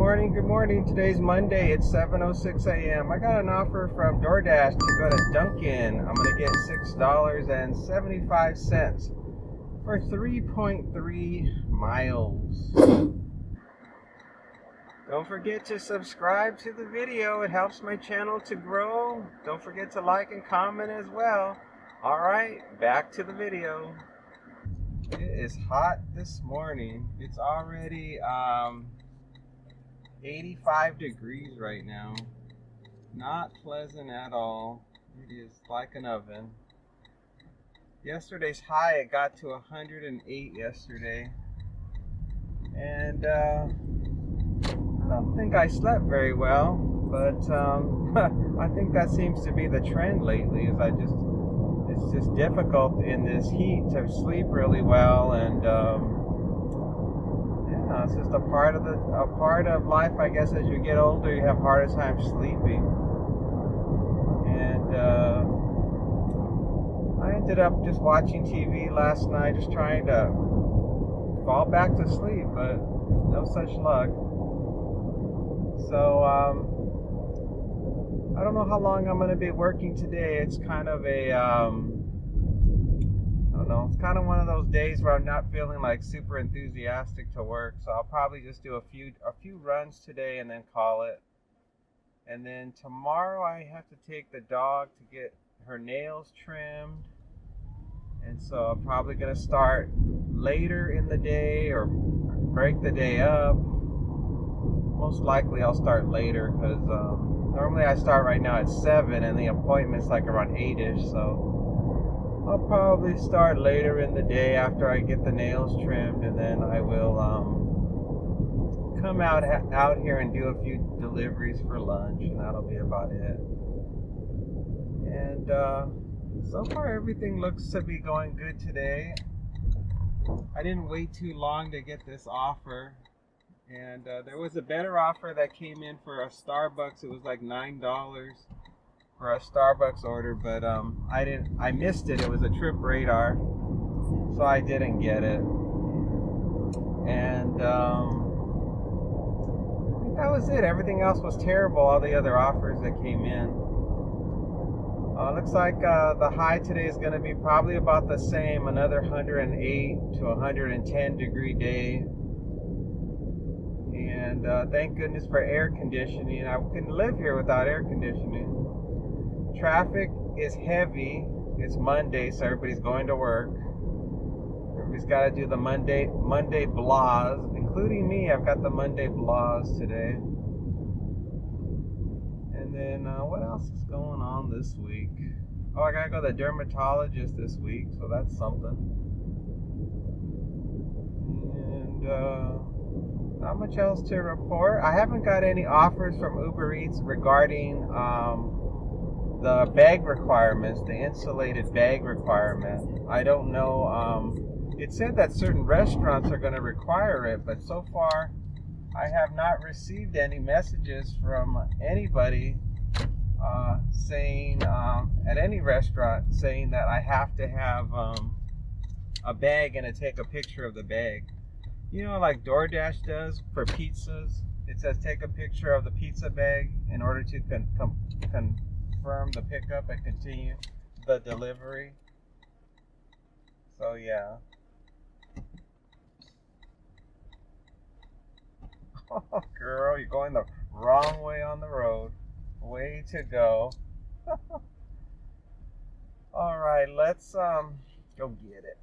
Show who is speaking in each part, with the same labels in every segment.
Speaker 1: morning, good morning. Today's Monday. It's 7:06 a.m. I got an offer from DoorDash to go to Dunkin. I'm going to get $6.75 for 3.3 miles. Don't forget to subscribe to the video. It helps my channel to grow. Don't forget to like and comment as well. Alright, back to the video. It is hot this morning. It's already 85 degrees right now. Not pleasant at all. It is like an oven. Yesterday's high, it got to 108 yesterday. And I don't think I slept very well, but I think that seems to be the trend lately. It's just difficult in this heat to sleep really well, and yeah, it's just a part of life, I guess. As you get older, you have harder time sleeping, and I ended up just watching TV last night, just trying to fall back to sleep, but no such luck. So I don't know how long I'm going to be working today. It's kind of a I don't know, it's kind of one of those days where I'm not feeling like super enthusiastic to work, so I'll probably just do a few runs today and then call it. And then tomorrow I have to take the dog to get her nails trimmed, and so I'm probably going to start later in the day or break the day up. Most likely I'll start later, because normally I start right now at 7 and the appointment's like around 8ish, so I'll probably start later in the day after I get the nails trimmed, and then I will come out here and do a few deliveries for lunch, and that'll be about it. And so far everything looks to be going good today. I didn't wait too long to get this offer, and there was a better offer that came in for a Starbucks. It was like $9 for a Starbucks order, but I missed it. It was a trip radar, so I didn't get it. And I think that was it. Everything else was terrible, all the other offers that came in. Looks like the high today is going to be probably about the same, another 108 to 110 degree day. And thank goodness for air conditioning. I couldn't live here without air conditioning. Traffic is heavy. It's Monday, so everybody's going to work. Everybody's got to do the Monday blahs, including me. I've got the Monday blahs today. And then what else is going on this week? Oh, I gotta go to the dermatologist this week, so that's something. And not much else to report. I haven't got any offers from Uber Eats regarding the bag requirements, the insulated bag requirement. I don't know. It said that certain restaurants are going to require it, but so far I have not received any messages from anybody saying at any restaurant saying that I have to have a bag and to take a picture of the bag. You know, like DoorDash does for pizzas. It says take a picture of the pizza bag in order to confirm the pickup and continue the delivery. So yeah. Oh girl, you're going the wrong way on the road. Way to go. Alright, let's go get it.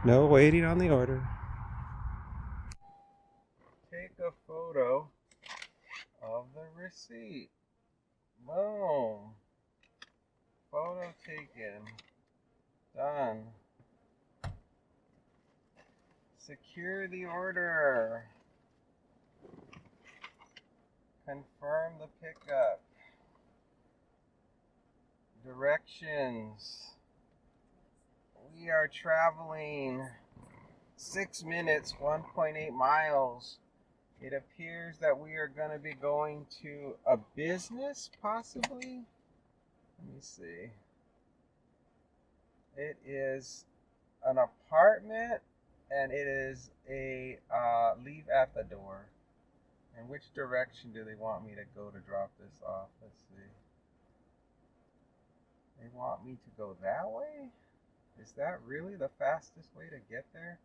Speaker 1: No waiting on the order. Take a photo of the receipt. Boom. Photo taken. Done. Secure the order. Confirm the pickup. Directions. We are traveling 6 minutes, 1.8 miles. It appears that we are going to be going to a business, possibly. Let me see. It is an apartment, and it is a leave at the door. And which direction do they want me to go to drop this off? Let's see. They want me to go that way? Is that really the fastest way to get there?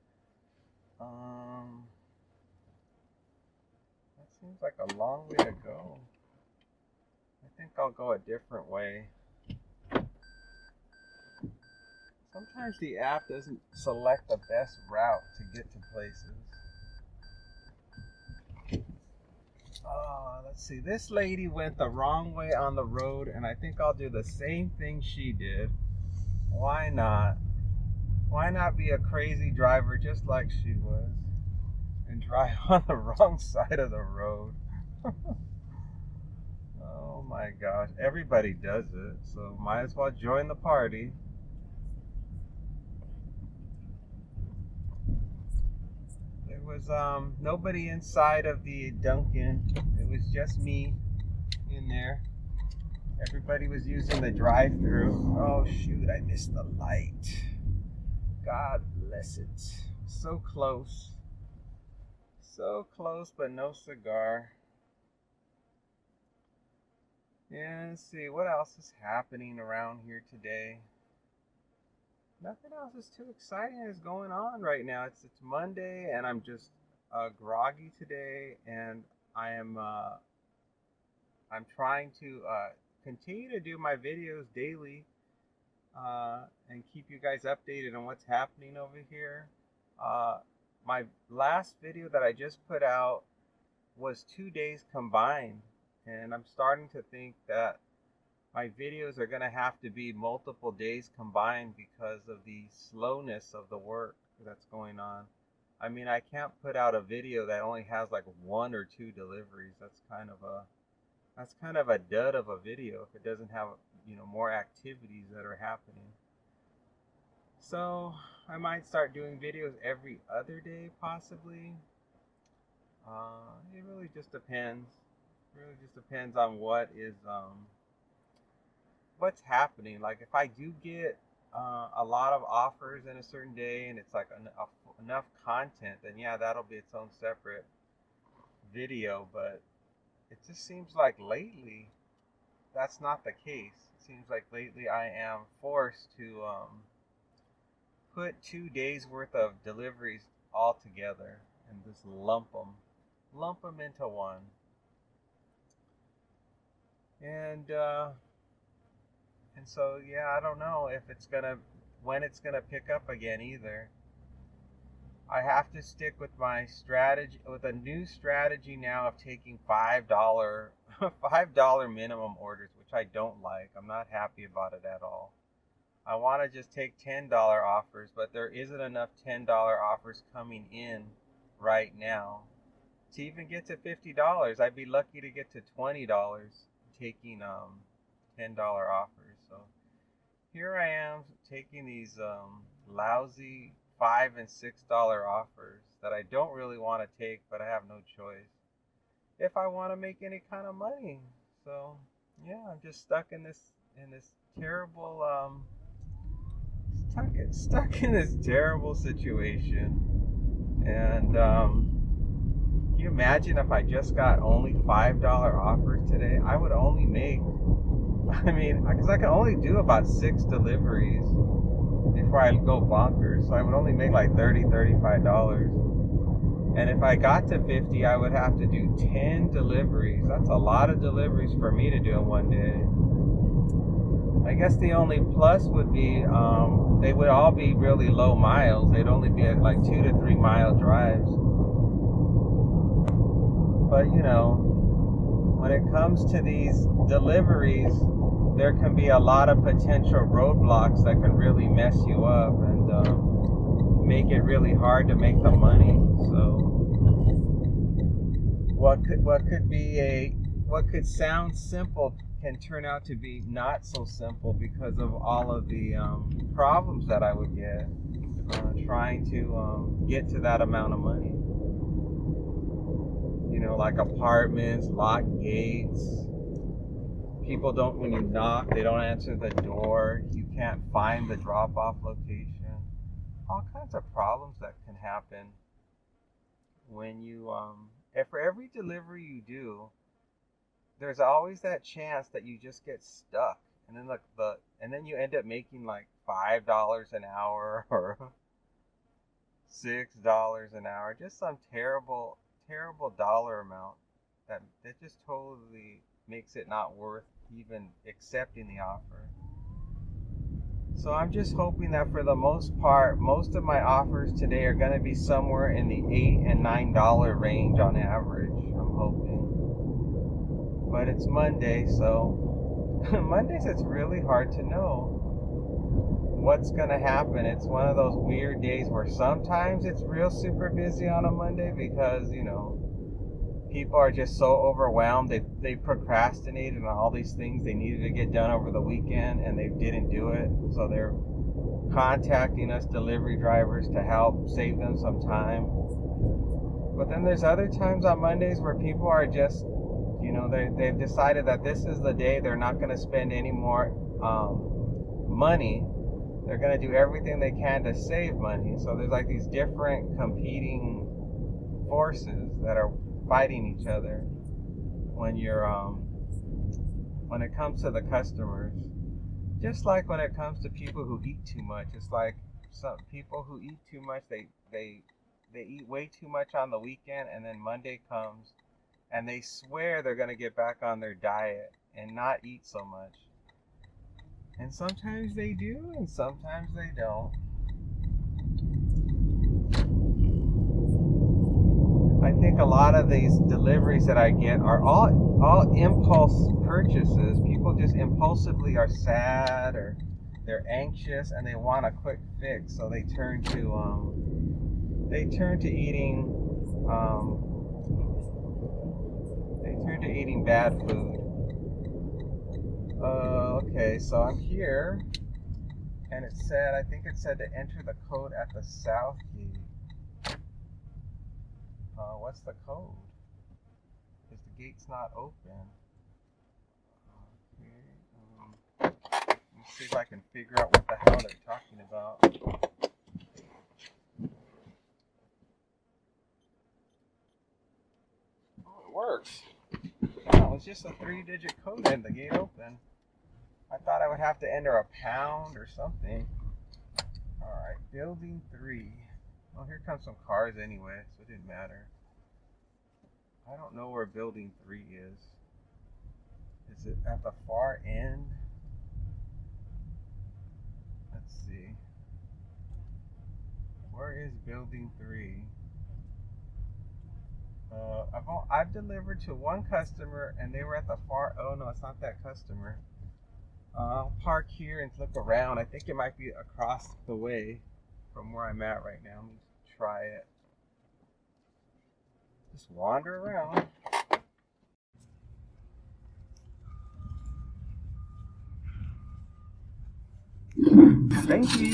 Speaker 1: That seems like a long way to go. I think I'll go a different way. Sometimes the app doesn't select the best route to get to places. Let's see. This lady went the wrong way on the road, and I think I'll do the same thing she did. Why not? Why not be a crazy driver just like she was and drive on the wrong side of the road? Oh my gosh. Everybody does it, so might as well join the party. There was nobody inside of the Dunkin. It was just me in there. Everybody was using the drive-thru. Oh shoot, I missed the light. God bless it. So close. So close, but no cigar. Yeah, let's see, what else is happening around here today? Nothing else is too exciting is going on right now. It's Monday, and I'm just groggy today, and I'm trying to continue to do my videos daily and keep you guys updated on what's happening over here. My last video that I just put out was 2 days combined, and I'm starting to think that my videos are going to have to be multiple days combined because of the slowness of the work that's going on. I mean, I can't put out a video that only has like 1 or 2 deliveries. That's kind of a dud of a video if it doesn't have, you know, more activities that are happening. So I might start doing videos every other day, possibly. It really just depends. It really just depends on what's happening. Like if I do get a lot of offers in a certain day and it's like enough content, then yeah, that'll be its own separate video. But it just seems like lately that's not the case. It seems like lately I am forced to put 2 days worth of deliveries all together and just lump them into one. And so yeah, I don't know if when it's gonna pick up again either. I have to stick with my strategy, with a new strategy now of taking $5 minimum orders, which I don't like. I'm not happy about it at all. I want to just take $10 offers, but there isn't enough $10 offers coming in right now. To even get to $50, I'd be lucky to get to $20 taking $10 offers. So here I am taking these lousy $5 and $6 offers that I don't really want to take, but I have no choice if I want to make any kind of money. So yeah, I'm just stuck in this terrible stuck in this terrible situation. And can you imagine if I just got only $5 offers today? I would only make, because I can only do about 6 deliveries before I go bonkers. So I would only make like $30, $35. And if I got to 50, I would have to do 10 deliveries. That's a lot of deliveries for me to do in one day. I guess the only plus would be they would all be really low miles. They'd only be like 2 to 3 mile drives. But you know, when it comes to these deliveries, there can be a lot of potential roadblocks that can really mess you up and make it really hard to make the money. So what could sound simple can turn out to be not so simple because of all of the problems that I would get trying to get to that amount of money. You know, like apartments, locked gates. People don't, when you knock, they don't answer the door. You can't find the drop-off location. all kinds of problems that can happen when you if for every delivery you do, there's always that chance that you just get stuck, and then and then you end up making like $5 an hour or $6 an hour, just some terrible dollar amount that just totally makes it not worth even accepting the offer. So I'm just hoping that for the most part, most of my offers today are going to be somewhere in the $8 and $9 range on average. I'm hoping. But it's Monday, so Mondays it's really hard to know what's going to happen. It's one of those weird days where sometimes it's real super busy on a Monday because, people are just so overwhelmed. They procrastinated on all these things they needed to get done over the weekend and they didn't do it. So they're contacting us delivery drivers to help save them some time. But then there's other times on Mondays where people are just, they've decided that this is the day they're not going to spend any more money. They're going to do everything they can to save money. So there's like these different competing forces that are fighting each other when it comes to the customers. Just like when it comes to people who eat too much. It's like some people who eat too much, they eat way too much on the weekend, and then Monday comes and they swear they're going to get back on their diet and not eat so much. And sometimes they do, and sometimes they don't. I think a lot of these deliveries that I get are all impulse purchases. People just impulsively are sad or they're anxious and they want a quick fix, so they turn to eating bad food. Okay, so I'm here, and I think it said to enter the code at the south gate. What's the code? Because the gate's not open. Okay, let me see if I can figure out what the hell they're talking about. Oh, it works. Oh, it's just a 3-digit code and the gate open. I thought I would have to enter a pound or something. Alright, building 3. Well, here comes some cars anyway, so it didn't matter. I don't know where building 3 is. Is it at the far end? Let's see. Where is building 3? I've delivered to one customer and they were at the far. Oh no, it's not that customer. I'll park here and look around. I think it might be across the way from where I'm at right now. Let me try it. Just wander around. Thank you.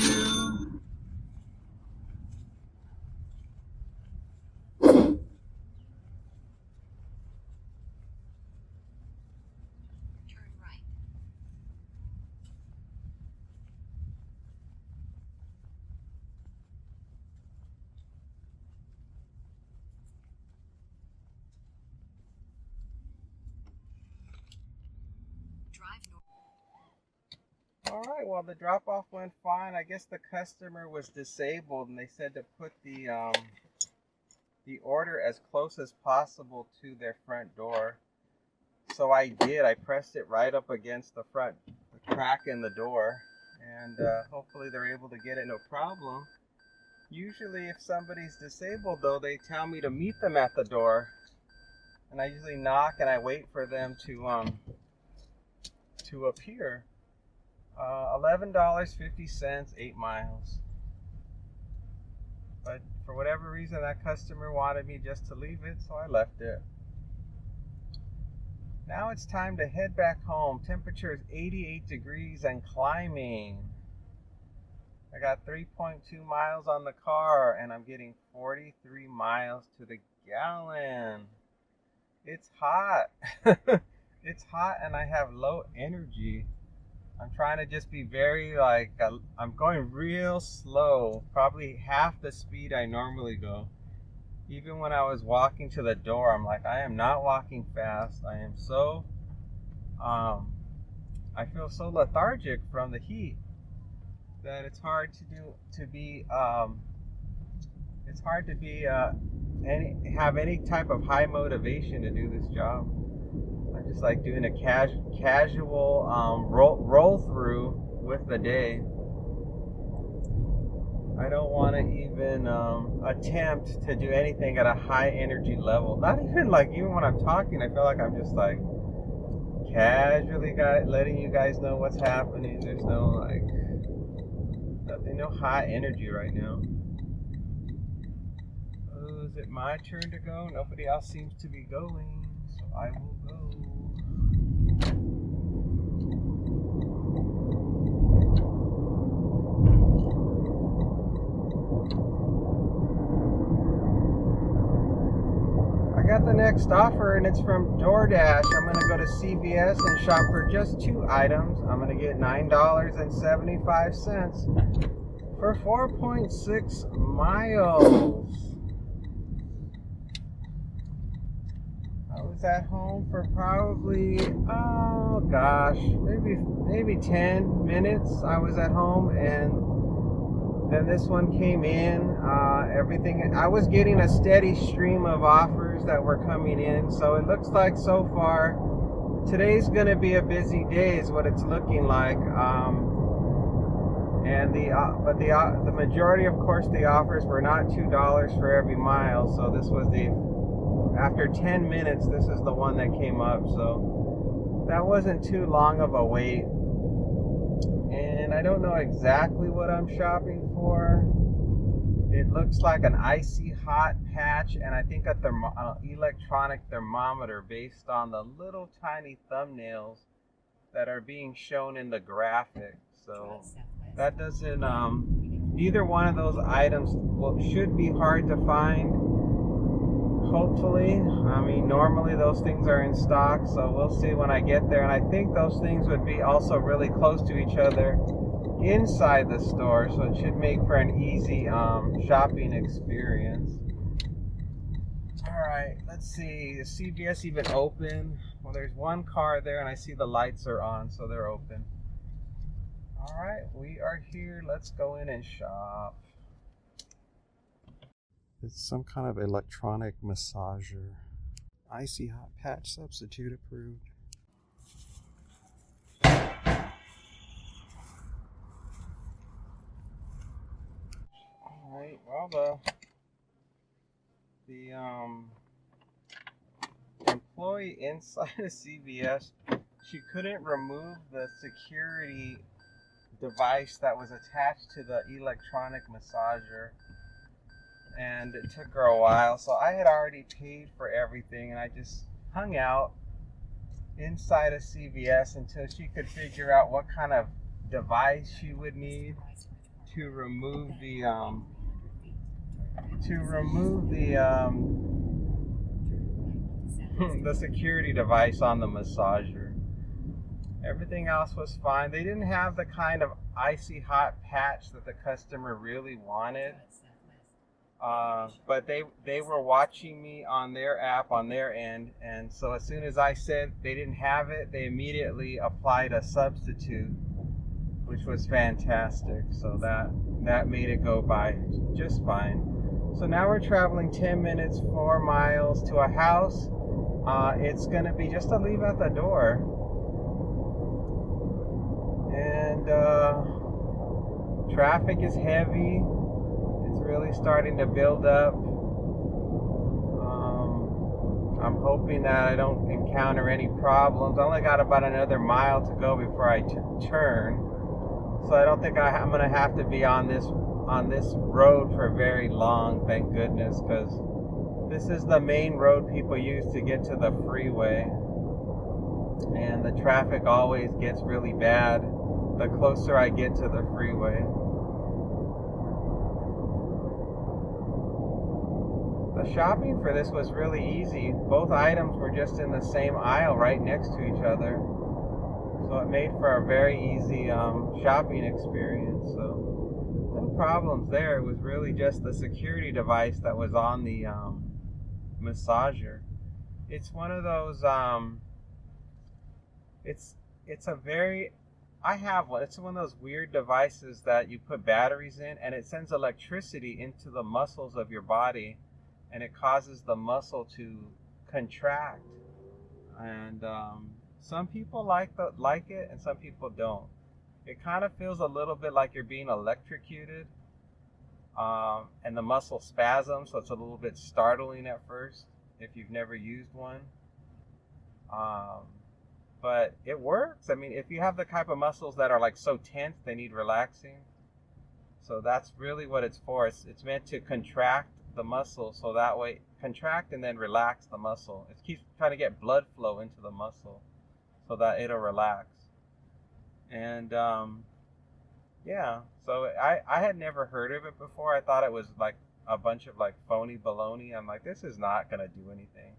Speaker 1: Alright, well the drop-off went fine. I guess the customer was disabled and they said to put the order as close as possible to their front door. So I did. I pressed it right up against the crack in the door, and hopefully they're able to get it no problem. Usually if somebody's disabled though, they tell me to meet them at the door. And I usually knock and I wait for them to appear. $11.50, 8 miles. But for whatever reason, that customer wanted me just to leave it, so I left it. Now it's time to head back home. Temperature is 88 degrees and climbing. I got 3.2 miles on the car, and I'm getting 43 miles to the gallon. It's hot. It's hot, and I have low energy. I'm trying to just be very like, I'm going real slow, probably half the speed I normally go. Even when I was walking to the door, I'm like, I am not walking fast. I am so, I feel so lethargic from the heat that it's hard to be, it's hard to be, have any type of high motivation to do this job. I'm just like doing a casual roll through with the day. I don't want to even attempt to do anything at a high energy level. Not even like, even when I'm talking, I feel like I'm just like casually letting you guys know what's happening. There's no like, nothing, no high energy right now. Oh, is it my turn to go? Nobody else seems to be going, so I will go. I got the next offer and it's from DoorDash. I'm going to go to CVS and shop for just 2 items. I'm going to get $9.75 for 4.6 miles. I was at home for probably, oh gosh, maybe 10 minutes. I was at home and then this one came in. Everything, I was getting a steady stream of offers that were coming in, so it looks like so far today's gonna be a busy day is what it's looking like. And the majority, of course, the offers were not $2 for every mile, so this was after 10 minutes, this is the one that came up, so that wasn't too long of a wait. And I don't know exactly what I'm shopping for. It looks like an icy hot patch, and I think an electronic thermometer based on the little tiny thumbnails that are being shown in the graphic. So that doesn't, either one of those items should be hard to find. Hopefully. I mean, normally those things are in stock, so we'll see when I get there. And I think those things would be also really close to each other inside the store, so it should make for an easy shopping experience. Alright, let's see. Is CVS even open? Well, there's one car there and I see the lights are on, so they're open. Alright, we are here. Let's go in and shop. It's some kind of electronic massager. Icy hot patch substitute approved. Alright, well the employee inside of CVS, she couldn't remove the security device that was attached to the electronic massager. And it took her a while, so I had already paid for everything, and I just hung out inside of CVS until she could figure out what kind of device she would need to remove the the security device on the massager. Everything else was fine. They didn't have the kind of icy hot patch that the customer really wanted. But they were watching me on their app on their end, and so as soon as I said they didn't have it, they immediately applied a substitute, which was fantastic. So that made it go by just fine. So now we're traveling 10 minutes, 4 miles to a house. It's gonna be just a leave at the door, and traffic is heavy. It's really starting to build up. I'm hoping that I don't encounter any problems. I only got about another mile to go before I turn, so I don't think I'm going to have to be on this road for very long, thank goodness, because this is the main road people use to get to the freeway, and the traffic always gets really bad the closer I get to the freeway. The shopping for this was really easy. Both items were just in the same aisle right next to each other. So it made for a very easy shopping experience. So no problems there. It was really just the security device that was on the massager. It's one of those. It's a very. I have one. It's one of those weird devices that you put batteries in, and it sends electricity into the muscles of your body, and it causes the muscle to contract. And some people like it, and some people don't. It kind of feels a little bit like you're being electrocuted, and the muscle spasms, so it's a little bit startling at first if you've never used one. But it works. I mean, if you have the type of muscles that are like so tense, they need relaxing. So that's really what it's for. It's meant to contract the muscle, so that way contract and then relax the muscle. It keeps trying to get blood flow into the muscle so that it'll relax. And yeah, so I had never heard of it before. I thought it was like a bunch of like phony baloney. I'm like, this is not gonna do anything.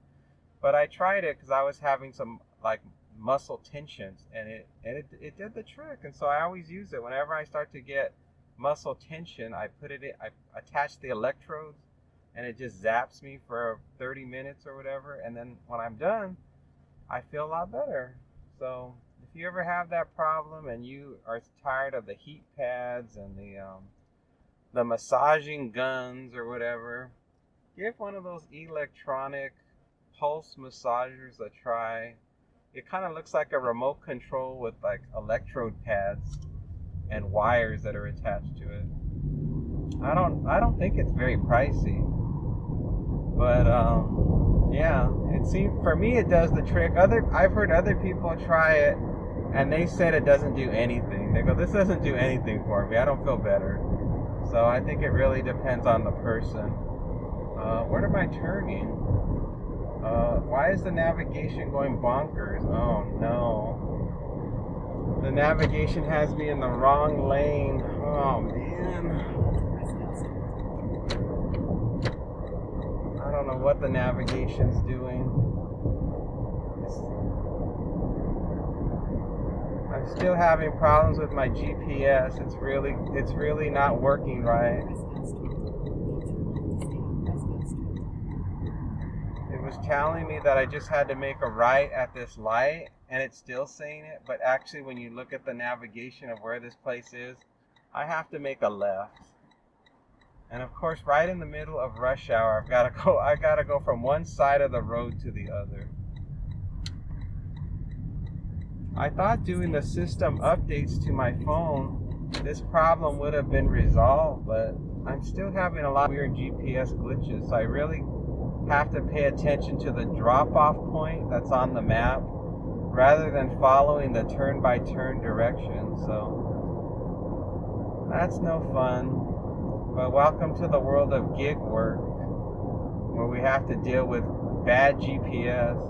Speaker 1: But I tried it because I was having some like muscle tensions, and it did the trick. And so I always use it whenever I start to get muscle tension. I attach the electrodes, and it just zaps me for 30 minutes or whatever, and then when I'm done, I feel a lot better. So if you ever have that problem and you are tired of the heat pads and the massaging guns or whatever, give one of those electronic pulse massagers a try. It kind of looks like a remote control with like electrode pads and wires that are attached to it. I don't think it's very pricey, but yeah, it seems, for me it does the trick. I've heard other people try it, and they said it doesn't do anything. They go, this doesn't do anything for me. I don't feel better. So I think it really depends on the person. Where am I turning? Why is the navigation going bonkers? Oh no. The navigation has me in the wrong lane. Oh man. I don't know what the navigation's doing. I'm still having problems with my GPS. It's really not working right. It was telling me that I just had to make a right at this light, and it's still saying it, but actually when you look at the navigation of where this place is, I have to make a left. And of course, right in the middle of rush hour, I gotta go from one side of the road to the other. I thought doing the system updates to my phone, this problem would have been resolved, but I'm still having a lot of weird GPS glitches, so I really have to pay attention to the drop-off point that's on the map rather than following the turn-by-turn direction. So that's no fun. But welcome to the world of gig work, where we have to deal with bad GPS.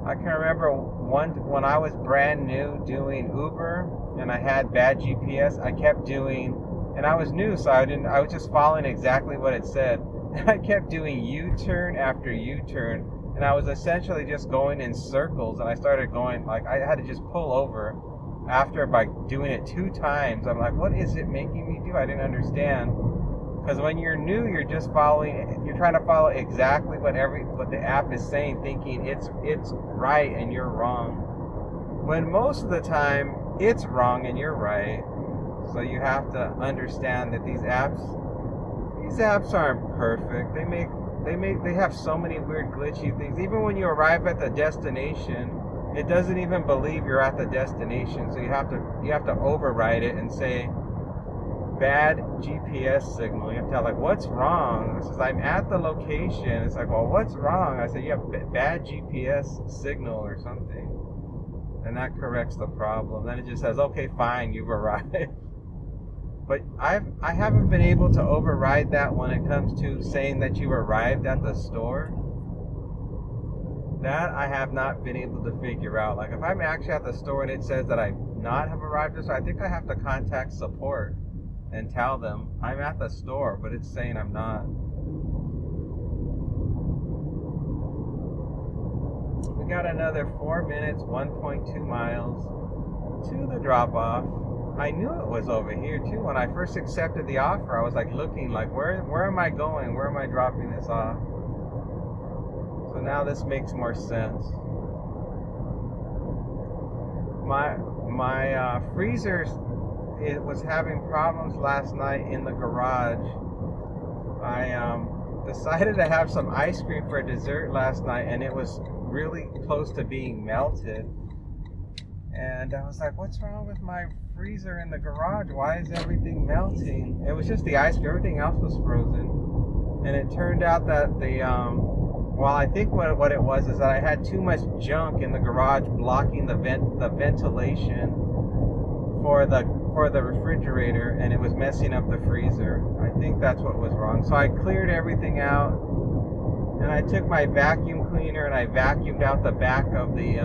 Speaker 1: I can remember when I was brand new doing Uber and I had bad GPS, I kept doing, and I was new, so I was just following exactly what it said. And I kept doing U-turn after U-turn, and I was essentially just going in circles, and I started going, like, I had to just pull over after by doing it 2 times. I'm like, what is it making me do? I didn't understand. Because when you're new, you're just following, you're trying to follow exactly what the app is saying, thinking it's right and you're wrong. When most of the time, it's wrong and you're right. So you have to understand that these apps aren't perfect. They have so many weird glitchy things. Even when you arrive at the destination, it doesn't even believe you're at the destination. So you have to override it and say bad GPS signal. You have to tell, like, what's wrong? It says I'm at the location. It's like, well, what's wrong? I say you have bad GPS signal or something, and that corrects the problem. Then it just says, okay, fine, you've arrived. But I haven't been able to override that when it comes to saying that you arrived at the store. That I have not been able to figure out. Like, if I'm actually at the store and it says that I not have arrived at the store, I think I have to contact support and tell them I'm at the store, but it's saying I'm not. We got another 4 minutes, 1.2 miles to the drop-off. I knew it was over here too. When I first accepted the offer, I was like looking like, where am I going? Where am I dropping this off? So now this makes more sense. My freezer, it was having problems last night in the garage. I decided to have some ice cream for dessert last night, and it was really close to being melted. And I was like, what's wrong with my freezer in the garage? Why is everything melting? It was just the ice cream. Everything else was frozen. And it turned out that the well, I think what it was is that I had too much junk in the garage blocking the ventilation for the refrigerator, and it was messing up the freezer. I think that's what was wrong. So I cleared everything out, and I took my vacuum cleaner and I vacuumed out the back of the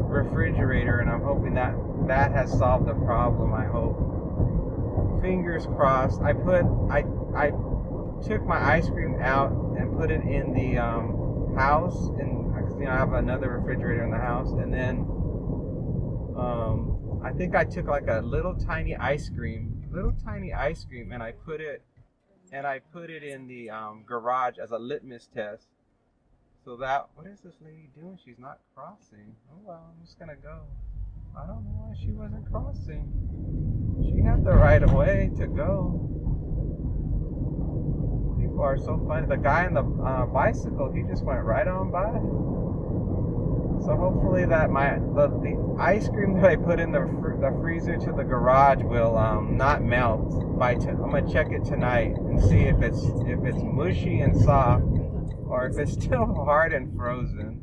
Speaker 1: refrigerator, and I'm hoping that has solved the problem. I hope. Fingers crossed. I took my ice cream out and put it in the house, and I have another refrigerator in the house, and then I think I took like a little tiny ice cream, and I put it in the garage as a litmus test. So that, what is this lady doing? She's not crossing. Oh well, I'm just gonna go. I don't know why she wasn't crossing. She had the right of way to go. People are so funny. The guy on the bicycle, he just went right on by. So hopefully that the ice cream that I put in the freezer to the garage will not melt. I'm gonna check it tonight and see if it's mushy and soft, or if it's still hard and frozen.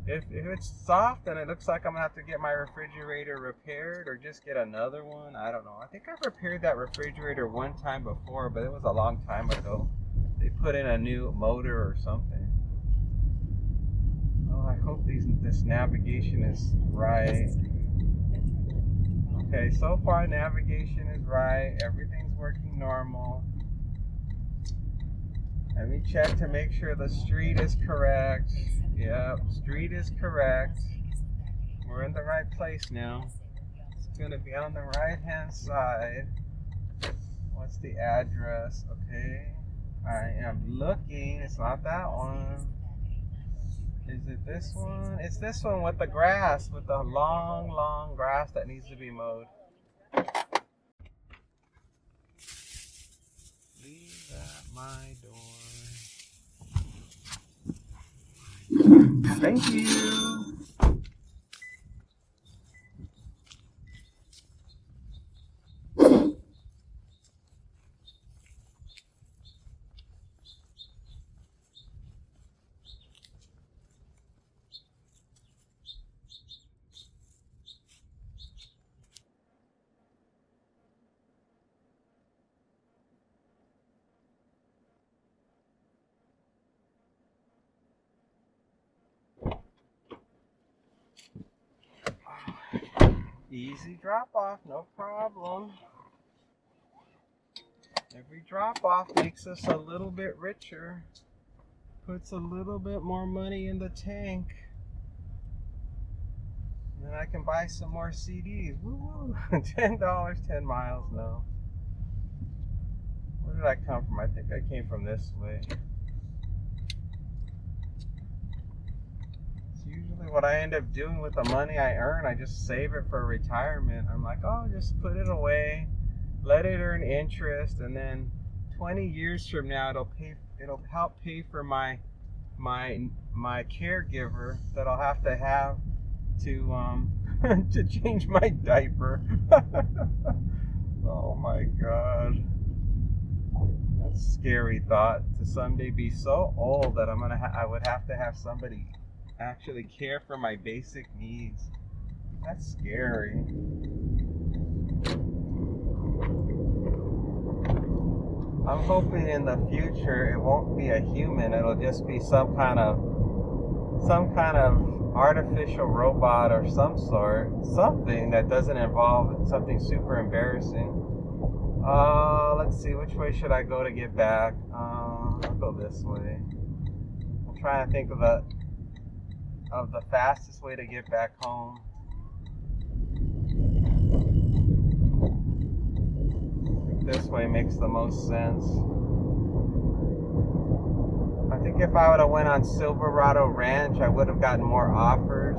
Speaker 1: If it's soft, then it looks like I'm gonna have to get my refrigerator repaired or just get another one. I don't know. I think I've repaired that refrigerator one time before, but it was a long time ago. They put in a new motor or something. Oh, I hope this navigation is right. Okay, so far navigation is right. Everything's working normal. Let me check to make sure the street is correct. Yep, street is correct. We're in the right place now. It's gonna be on the right hand side. What's the address? Okay, I am looking. It's not that one. Is it this one? It's this one with the grass, with the long grass that needs to be mowed. Leave at my door. Thank you. Easy drop off, no problem. Every drop off makes us a little bit richer, puts a little bit more money in the tank. And then I can buy some more CDs. Woo! $10, 10 miles, no. Where did I come from? I think I came from this way. Usually what I end up doing with the money I earn, I just save it for retirement. I'm like, oh, just put it away, let it earn interest, and then 20 years from now it'll help pay for my caregiver that I'll have to to change my diaper. Oh my god. That's a scary thought, to someday be so old that I would have to have somebody actually care for my basic needs. That's scary. I'm hoping in the future it won't be a human, it'll just be some kind of artificial robot or some sort, something that doesn't involve something super embarrassing. Let's see, which way should I go to get back? I'll go this way. I'm trying to think of of the fastest way to get back home. This way makes the most sense. I think if I would have went on Silverado Ranch, I would have gotten more offers.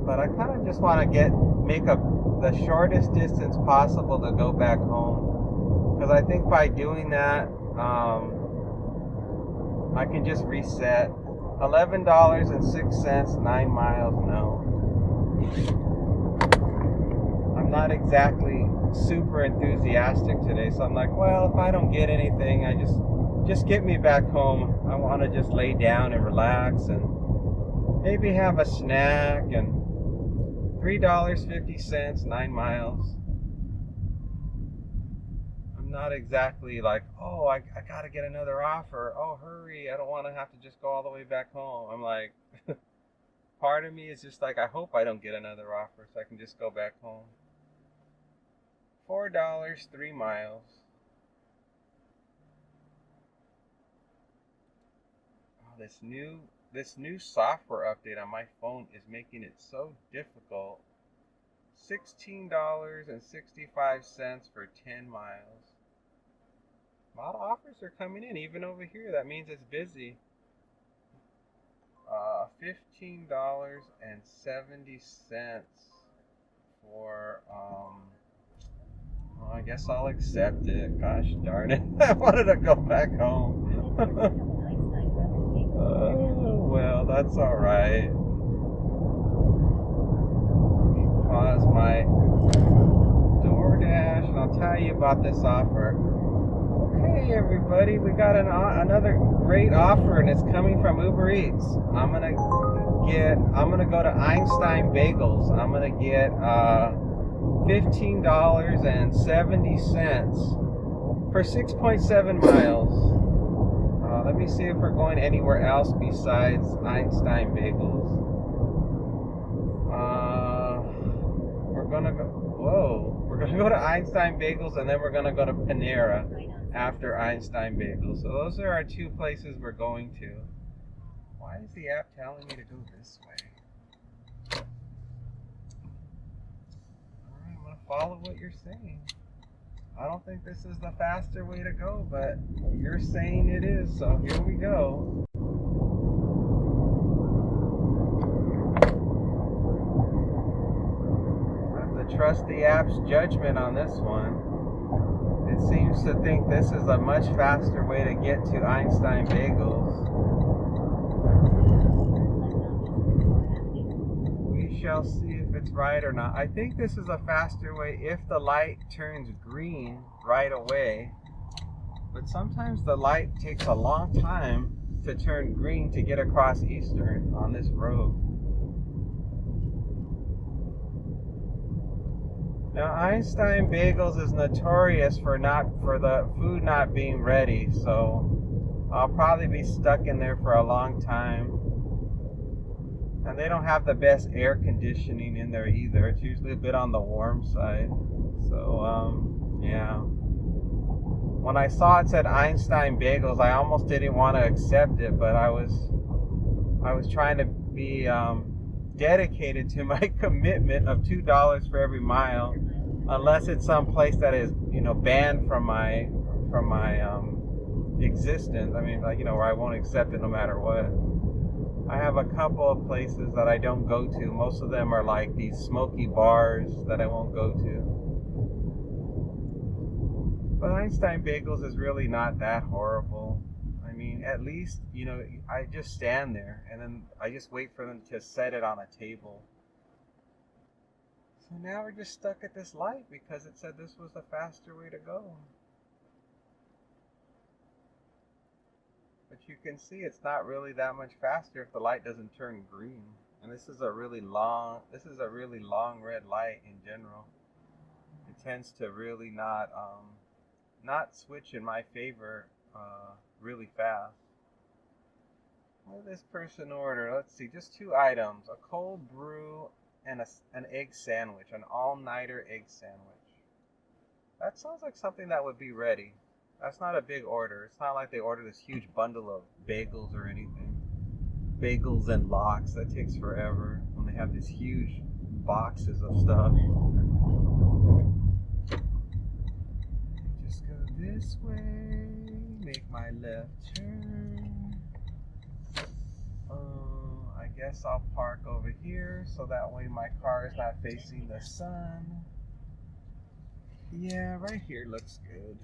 Speaker 1: But I kind of just want to make the shortest distance possible to go back home. Because I think by doing that, I can just reset. $11.06, 9 miles, no. I'm not exactly super enthusiastic today, so I'm like, well, if I don't get anything, I just get me back home. I want to just lay down and relax and maybe have a snack. And $3.50, 9 miles. I'm not exactly like, oh, I gotta get another offer. Oh, hurry, I don't want to have to just go all the way back home. I'm like, part of me is just like, I hope I don't get another offer so I can just go back home. $4, 3 miles. Oh, this new software update on my phone is making it so difficult. $16.65 for 10 miles. A lot of offers are coming in, even over here. That means it's busy. $15.70 for, well, I guess I'll accept it. Gosh darn it. I wanted to go back home. Well, that's alright. Let me pause my DoorDash and I'll tell you about this offer. Okay, everybody, we got another great offer, and it's coming from Uber Eats. I'm gonna go to Einstein Bagels. I'm gonna get $15.70 for 6.7 miles. Let me see if we're going anywhere else besides Einstein Bagels. We're gonna go to Einstein Bagels, and then we're gonna go to Panera after Einstein Bagels. So those are our two places we're going to. Why is the app telling me to go this way? Alright, I'm gonna follow what you're saying. I don't think this is the faster way to go, but you're saying it is, so here we go. I have to trust the app's judgment on this one. It seems to think this is a much faster way to get to Einstein Bagels. We shall see if it's right or not. I think this is a faster way if the light turns green right away. But sometimes the light takes a long time to turn green to get across Eastern on this road. Now, Einstein Bagels is notorious for the food not being ready, so I'll probably be stuck in there for a long time. And they don't have the best air conditioning in there either. It's usually a bit on the warm side. So, yeah. When I saw it said Einstein Bagels, I almost didn't want to accept it, but I was trying to be dedicated to my commitment of $2 for every mile, unless it's some place that is, banned from my existence. I mean, like, where I won't accept it no matter what. I have a couple of places that I don't go to. Most of them are like these smoky bars that I won't go to. But Einstein Bagels is really not that horrible. I mean, at least, I just stand there and then I just wait for them to set it on a table. So now we're just stuck at this light because it said this was the faster way to go. But you can see it's not really that much faster if the light doesn't turn green. And this is a really long red light in general. It tends to really not switch in my favor really fast. What did this person order? Let's see, just 2 items. A cold brew and an egg sandwich, an all-nighter egg sandwich. That sounds like something that would be ready. That's not a big order. It's not like they ordered this huge bundle of bagels or anything. bagels and lox. That takes forever when they have these huge boxes of stuff. Just go this way, make my left turn. I guess I'll park over here so that way my car is not facing the sun. Yeah, right here looks good.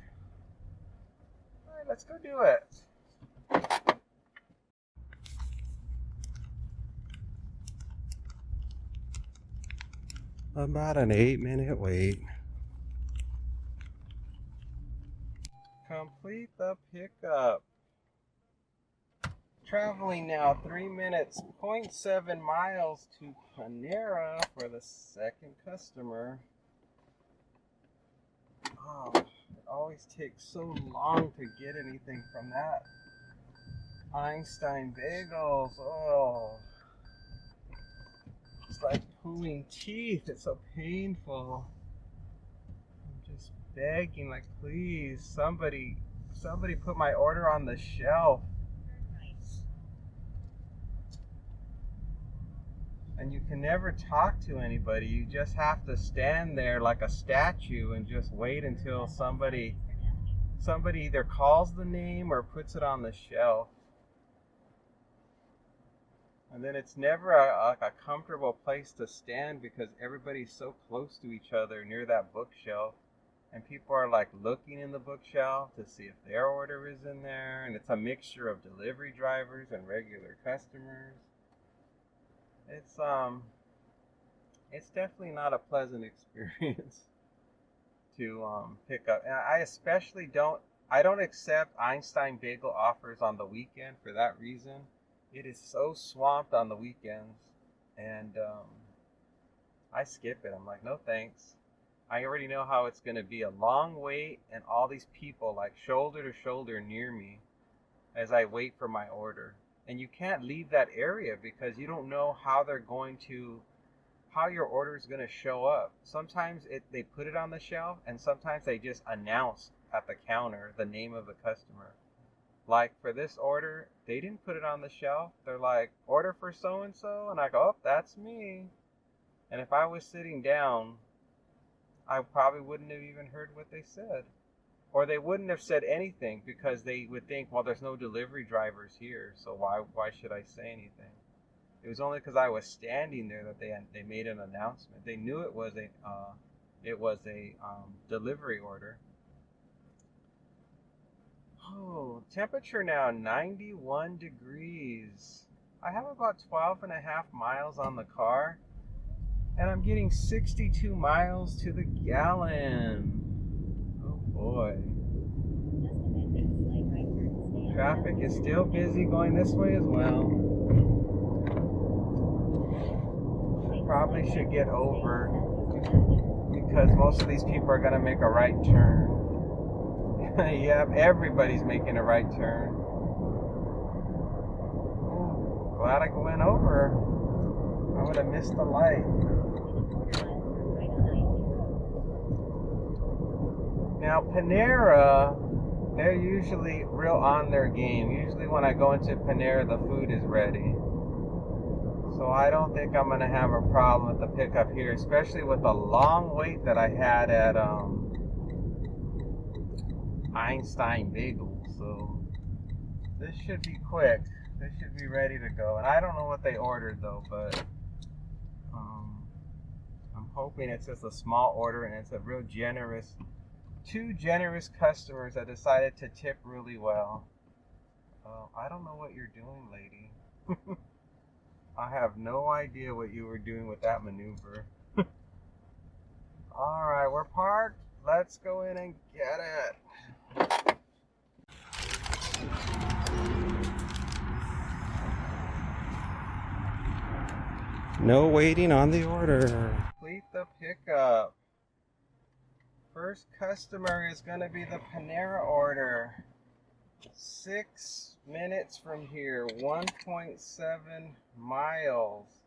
Speaker 1: Alright, let's go do it. About an 8-minute wait. Complete the pickup. Traveling now 3 minutes, 0.7 miles to Panera for the second customer. Oh, it always takes so long to get anything from that. Einstein Bagels. Oh, it's like pulling teeth. It's so painful. I'm just begging, like, please, somebody put my order on the shelf. And you can never talk to anybody. You just have to stand there like a statue and just wait until somebody either calls the name or puts it on the shelf. And then it's never a comfortable place to stand because everybody's so close to each other near that bookshelf. And people are like looking in the bookshelf to see if their order is in there. And it's a mixture of delivery drivers and regular customers. It's definitely not a pleasant experience to pick up. And I especially don't accept Einstein Bagel offers on the weekend for that reason. It is so swamped on the weekends, and I skip it. I'm like, no thanks. I already know how it's going to be, a long wait and all these people like shoulder to shoulder near me as I wait for my order. And you can't leave that area because you don't know how your order is going to show up. Sometimes they put it on the shelf, and sometimes they just announce at the counter the name of the customer. Like for this order, they didn't put it on the shelf. They're like, order for so-and-so, and I go, oh, that's me. And if I was sitting down, I probably wouldn't have even heard what they said. Or they wouldn't have said anything because they would think, well, there's no delivery drivers here, so why should I say anything? It was only because I was standing there that they made an announcement. They knew it was a delivery order. Oh, temperature now 91 degrees. I have about 12 and a half miles on the car, and I'm getting 62 miles to the gallon. Oh boy. Traffic is still busy going this way as well. Probably should get over because most of these people are going to make a right turn. Yep, everybody's making a right turn. Ooh, glad I went over. I would have missed the light. Now, Panera, they're usually real on their game. Usually when I go into Panera, the food is ready. So I don't think I'm going to have a problem with the pickup here, especially with the long wait that I had at Einstein Bagels. So this should be quick. This should be ready to go. And I don't know what they ordered though, but I'm hoping it's just a small order and it's a real generous, two generous customers that decided to tip really well. I don't know what you're doing, lady. I have no idea what you were doing with that maneuver. Alright, we're parked. Let's go in and get it. No waiting on the order. Complete the pickup. First customer is going to be the Panera order. 6 minutes from here, 1.7 miles.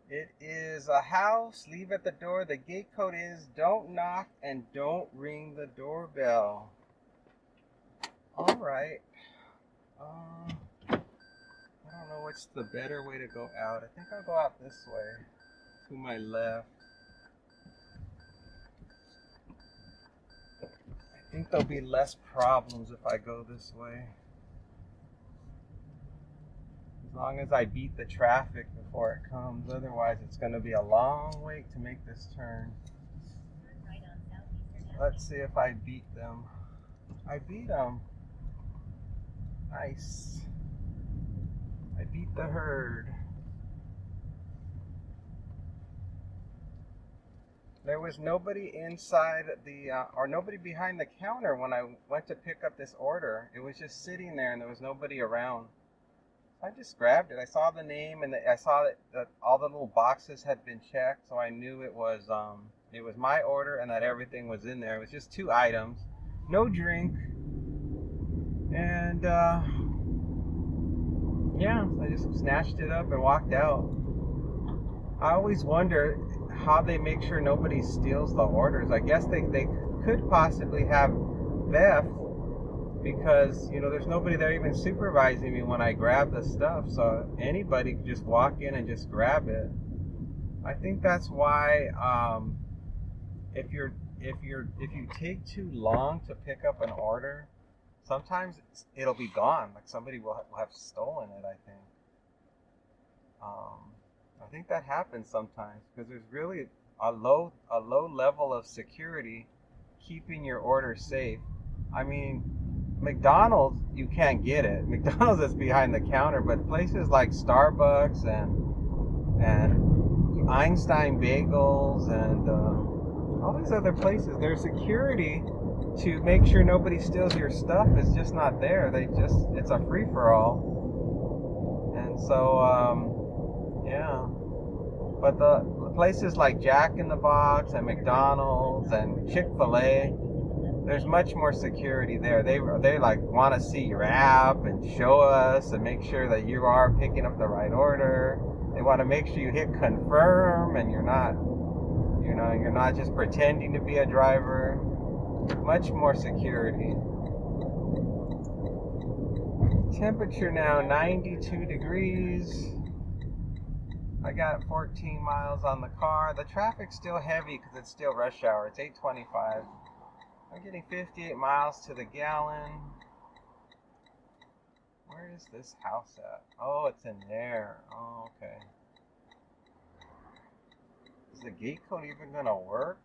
Speaker 1: It is a house. Leave at the door. The gate code is don't knock and don't ring the doorbell. All right. I I don't know what's the better way to go out. I think I'll go out this way, to my left. I think there'll be less problems if I go this way. As long as I beat the traffic before it comes. Otherwise, it's going to be a long wait to make this turn. Let's see if I beat them. I beat them. Nice. I beat the herd. There was nobody inside or nobody behind the counter when I went to pick up this order. It was just sitting there and there was nobody around. I just grabbed it. I saw the name and I saw that all the little boxes had been checked, so I knew it was my order and that everything was in there. It was just 2 items, no drink, and yeah, I just snatched it up and walked out. I always wonder how they make sure nobody steals the orders. I guess they could possibly have theft because, you know, there's nobody there even supervising me when I grab the stuff. So anybody could just walk in and just grab it. I think that's why if you take too long to pick up an order, sometimes it'll be gone. Like somebody will have stolen it, I think. I think that happens sometimes because there's really a low level of security keeping your order safe. I mean, McDonald's, you can't get it. McDonald's is behind the counter, but places like Starbucks and Einstein Bagels and all these other places, their security to make sure nobody steals your stuff is just not there. It's a free-for-all. And so, yeah. But the places like Jack in the Box and McDonald's and Chick-fil-A, there's much more security there. They like want to see your app and show us and make sure that you are picking up the right order. They want to make sure you hit confirm and you're not just pretending to be a driver. Much more security. Temperature now 92 degrees. I got 14 miles on the car. The traffic's still heavy because it's still rush hour. It's 8:25. I'm getting 58 miles to the gallon. Where is this house at? Oh, it's in there. Oh, okay. Is the gate code even gonna work?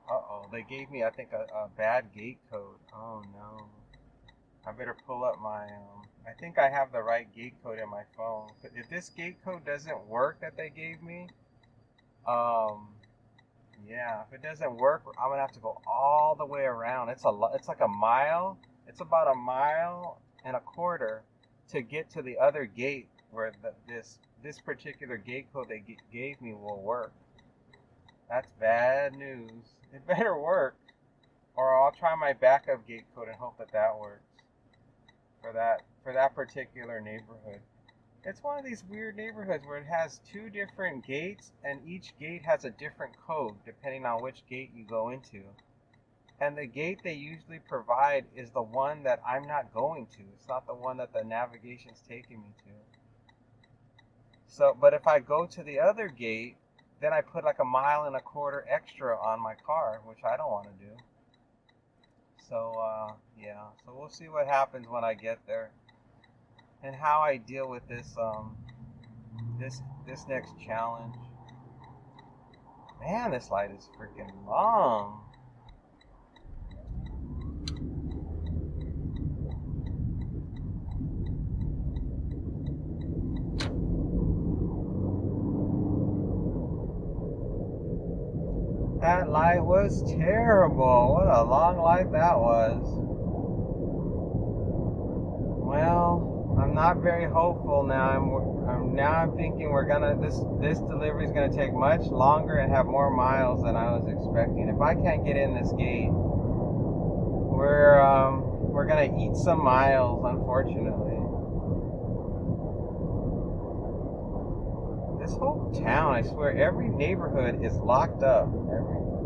Speaker 1: Uh-oh, they gave me, I think, a bad gate code. Oh, no. I better pull up my, I think I have the right gate code in my phone. But if this gate code doesn't work that they gave me, yeah, if it doesn't work, I'm going to have to go all the way around. It's like a mile. It's about 1.25 miles to get to the other gate where this particular gate code they gave me will work. That's bad news. It better work, or I'll try my backup gate code and hope that works for that particular neighborhood. It's one of these weird neighborhoods where it has 2 different gates, and each gate has a different code depending on which gate you go into. And the gate they usually provide is the one that I'm not going to. It's not the one that the navigation's taking me to. So, but if I go to the other gate, then I put like 1.25 miles extra on my car, which I don't want to do. So, yeah. So we'll see what happens when I get there, and how I deal with this this next challenge. Man, this light is freaking long. That light was terrible. What a long light that was. Well, I'm not very hopeful now. I'm thinking this delivery is gonna take much longer and have more miles than I was expecting. If I can't get in this gate, we're gonna eat some miles, unfortunately. This whole town, I swear, every neighborhood is locked up.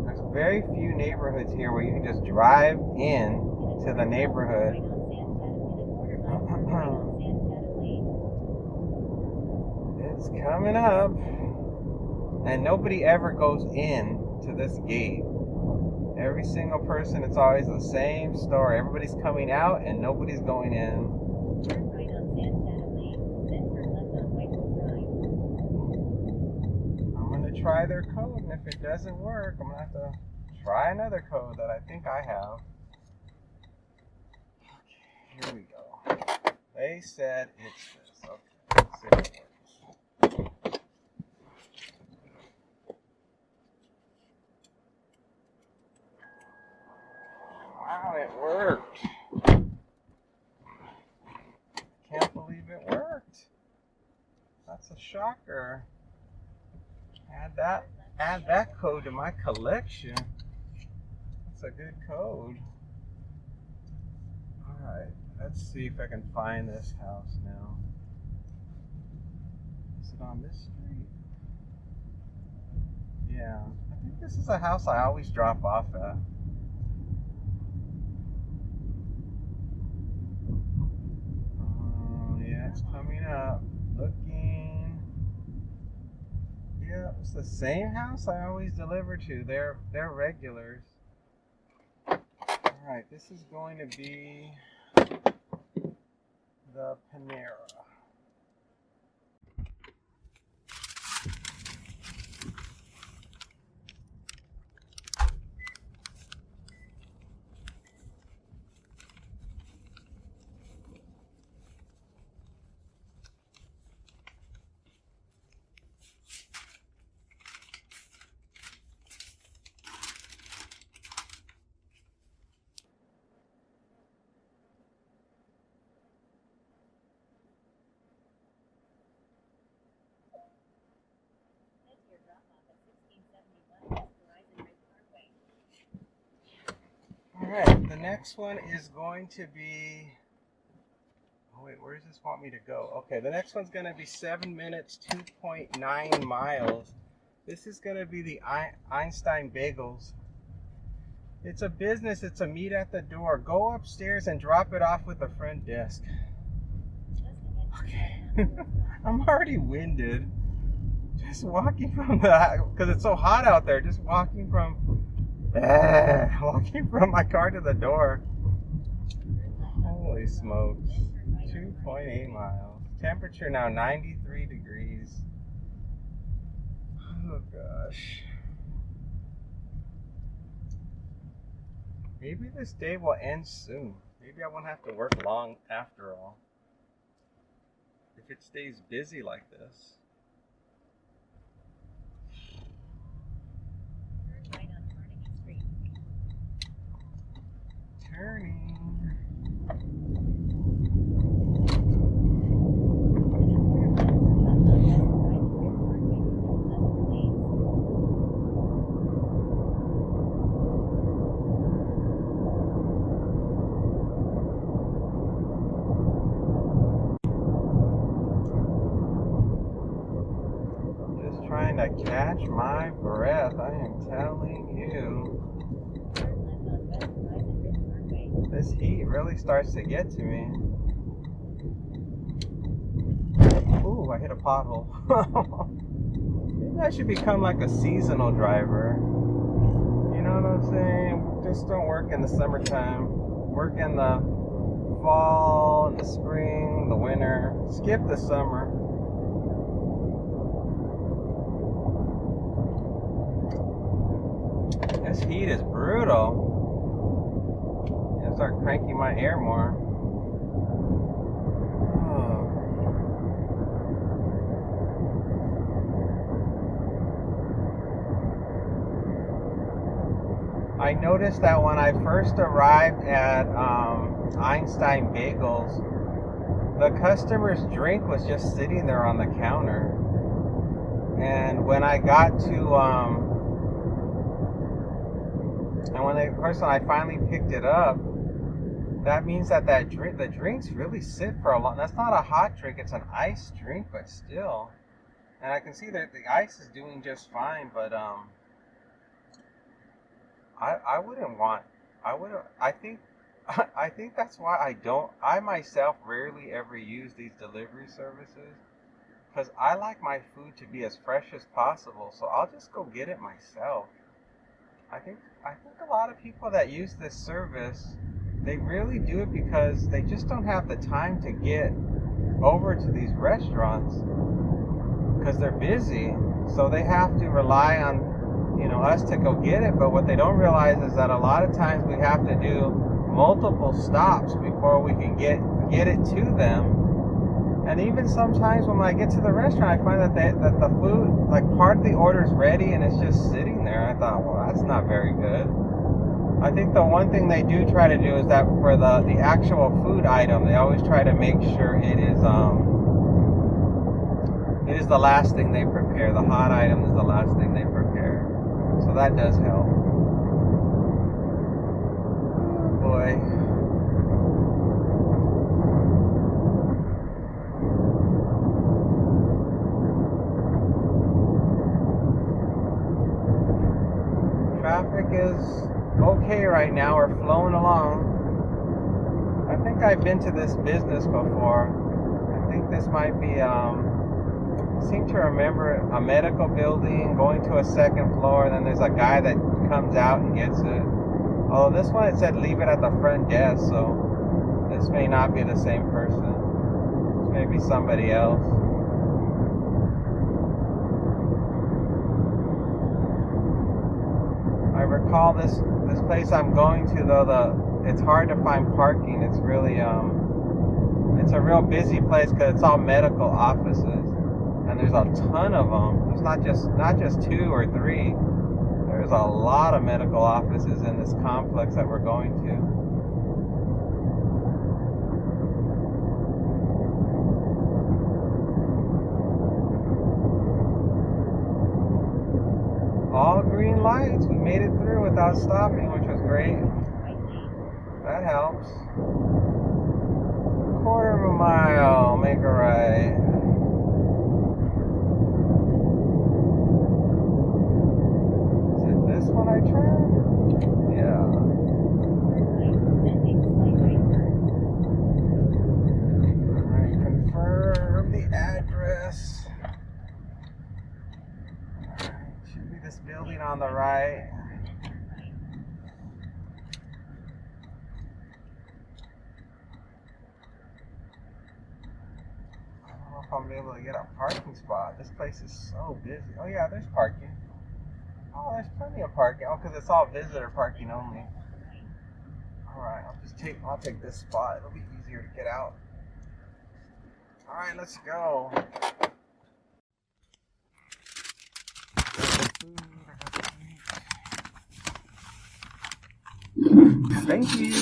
Speaker 1: There's very few neighborhoods here where you can just drive in to the neighborhood. It's coming up. And nobody ever goes in to this gate. Every single person, it's always the same story. Everybody's coming out and nobody's going in.
Speaker 2: Turn right on Sand Shadow Lane, then turn left on Whitewood Drive.
Speaker 1: I'm going to try their code, and if it doesn't work, I'm going to have to try another code that I think I have. Okay, here we go. They said it's this. Okay, let's see if it works. Wow, it worked. Can't believe it worked. That's a shocker. Add that code to my collection. That's a good code. Alright, let's see if I can find this house now. Is it on this street? Yeah, I think this is a house I always drop off at. Yeah, it's coming up. Looking. Yeah, it's the same house I always deliver to. They're regulars. Alright, this is going to be the Panera.
Speaker 2: Head to your drop-off at 1671 West Horizon Ridge Parkway.
Speaker 1: Alright, the next one is going to be... Oh wait, where does this want me to go? Okay, the next one's going to be 7 minutes, 2.9 miles. This is going to be the Einstein Bagels. It's a business, it's a meet at the door. Go upstairs and drop it off with the front desk. Okay, I'm already winded. Just walking from because it's so hot out there, just walking from my car to the door. Holy smokes. 2.8 miles. Temperature now 93 degrees. Oh gosh. Maybe this day will end soon. Maybe I won't have to work long after all. If it stays busy like this.
Speaker 2: Turn right on Carnegie Street.
Speaker 1: Turning. Trying to catch my breath, I am telling you. This heat really starts to get to me. Ooh, I hit a pothole. Maybe I should become like a seasonal driver. You know what I'm saying? Just don't work in the summertime. Work in the fall, the spring, the winter. Skip the summer. This heat is brutal. I start cranking my air more. Oh. I noticed that when I first arrived at Einstein Bagels, the customer's drink was just sitting there on the counter. And when I got to and when I finally picked it up, that means that the drinks really sit for a long. That's not a hot drink; it's an iced drink, but still. And I can see that the ice is doing just fine, but I wouldn't want. I think that's why I myself rarely ever use these delivery services, because I like my food to be as fresh as possible, so I'll just go get it myself. I think a lot of people that use this service, they really do it because they just don't have the time to get over to these restaurants because they're busy. So they have to rely on, us to go get it. But what they don't realize is that a lot of times we have to do multiple stops before we can get it to them. And even sometimes when I get to the restaurant, I find that that the food, like part of the order is ready and it's just sitting there. I thought, well, that's not very good. I think the one thing they do try to do is that for the actual food item, they always try to make sure it is the last thing they prepare. The hot item is the last thing they prepare. So that does help. Oh boy. Traffic is okay right now. We're flowing along. I think I've been to this business before. I think this might be, I seem to remember a medical building, going to a second floor, and then there's a guy that comes out and gets it. Although this one, it said leave it at the front desk, so this may not be the same person. This may be somebody else. I recall this place I'm going to, though, it's hard to find parking. It's really it's a real busy place because it's all medical offices, and there's a ton of them. There's not just 2 or 3. There's a lot of medical offices in this complex that we're going to. All green lights. We made it through without stopping, which was great. That helps. 1/4 mile, make a right. Is it this one I turned? Yeah. Alright, confirm the address. Should be this building on the right. I don't know if I'm able to get a parking spot. This place is so busy. Oh yeah, there's parking. Oh, there's plenty of parking. Oh, because it's all visitor parking only. Alright, I'll take this spot. It'll be easier to get out. Alright, let's go. Thank you.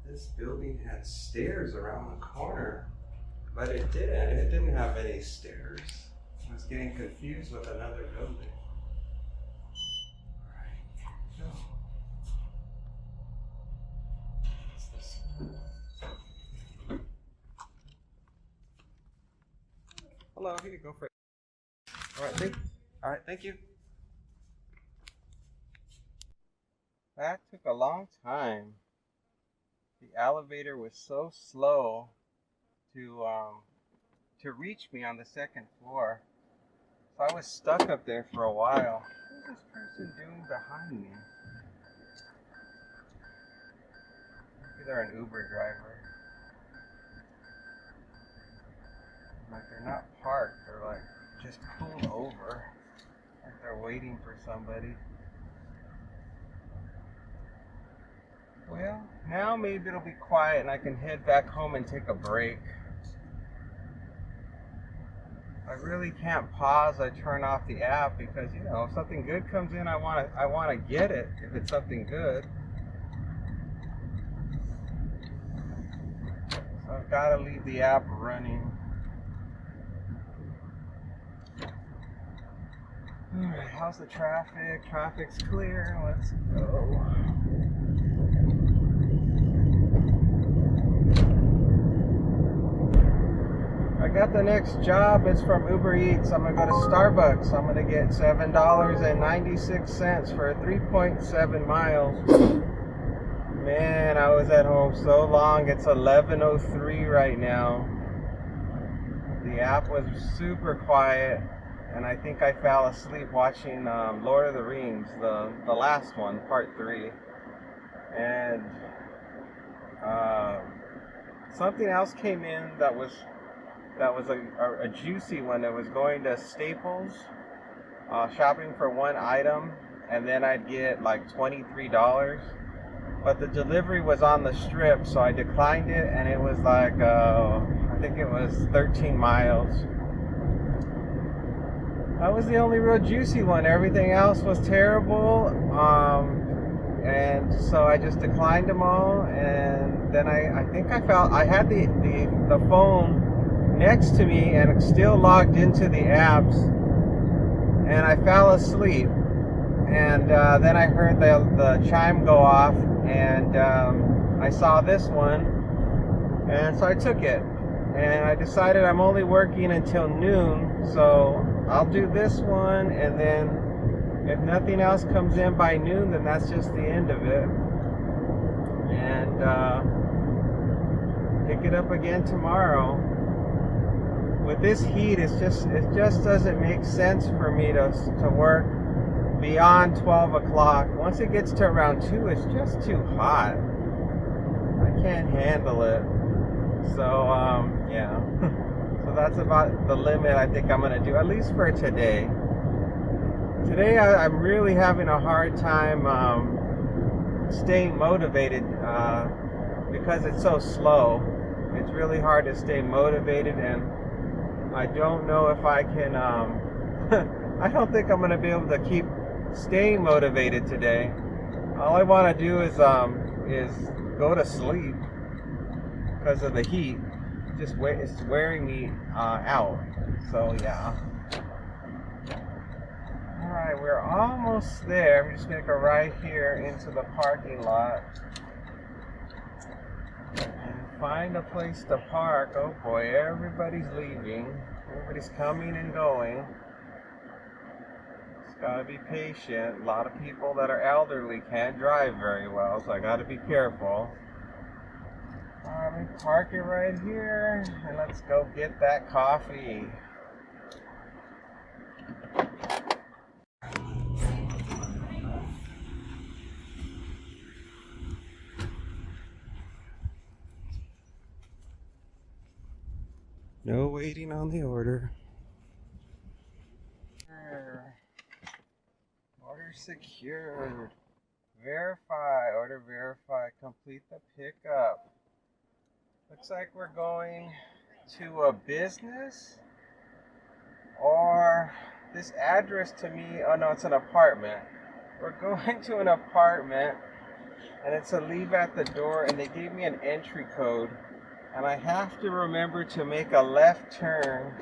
Speaker 1: This building had stairs around the corner, but it didn't. It didn't have any stairs. I was getting confused with another building. Alright, here we go. What's this? Hello, here you go for it. Alright, thank you. That took a long time. The elevator was so slow to reach me on the second floor. So I was stuck up there for a while. What is this person doing behind me? Maybe they're an Uber driver. Like they're not parked, they're like just pulled over. Like they're waiting for somebody. Well, now maybe it'll be quiet and I can head back home and take a break. I really can't pause. I turn off the app because, you know, if something good comes in, I want to get it if it's something good. So I've got to leave the app running. Alright, how's the traffic? Traffic's clear. Let's go. I got the next job. It's from Uber Eats. I'm going to go to Starbucks. I'm going to get $7.96 for 3.7 miles. Man, I was at home so long. It's 11:03 right now. The app was super quiet. And I think I fell asleep watching Lord of the Rings, the last one, part 3. And something else came in that was a juicy one. That was going to Staples, shopping for one item, and then I'd get like $23. But the delivery was on the strip, so I declined it, and it was like I think it was 13 miles. That was the only real juicy one. Everything else was terrible. And so I just declined them all. And then I think I had the phone next to me and still logged into the apps. And I fell asleep. And then I heard the chime go off. And I saw this one. And so I took it. And I decided I'm only working until noon. So I'll do this one, and then if nothing else comes in by noon, then that's just the end of it. And pick it up again tomorrow. With this heat, it just doesn't make sense for me to work beyond 12 o'clock. Once it gets to around 2, it's just too hot. I can't handle it. So yeah. So that's about the limit I think I'm going to do, at least for today. Today I'm really having a hard time staying motivated because it's so slow. It's really hard to stay motivated, and I don't know if I can, I don't think I'm going to be able to keep staying motivated today. All I want to do is go to sleep because of the heat. It's wearing me out. So yeah. Alright, we're almost there. I'm just gonna go right here into the parking lot and find a place to park. Oh boy, everybody's leaving. Everybody's coming and going. Just gotta be patient. A lot of people that are elderly can't drive very well, so I gotta be careful. Let me park it right here, and let's go get that coffee. No waiting on the order. Order secured. Verify. Order verified. Complete the pickup. Looks like we're going to a business, or this address to me, oh no, it's an apartment. We're going to an apartment, and it's a leave at the door, and they gave me an entry code, and I have to remember to make a left turn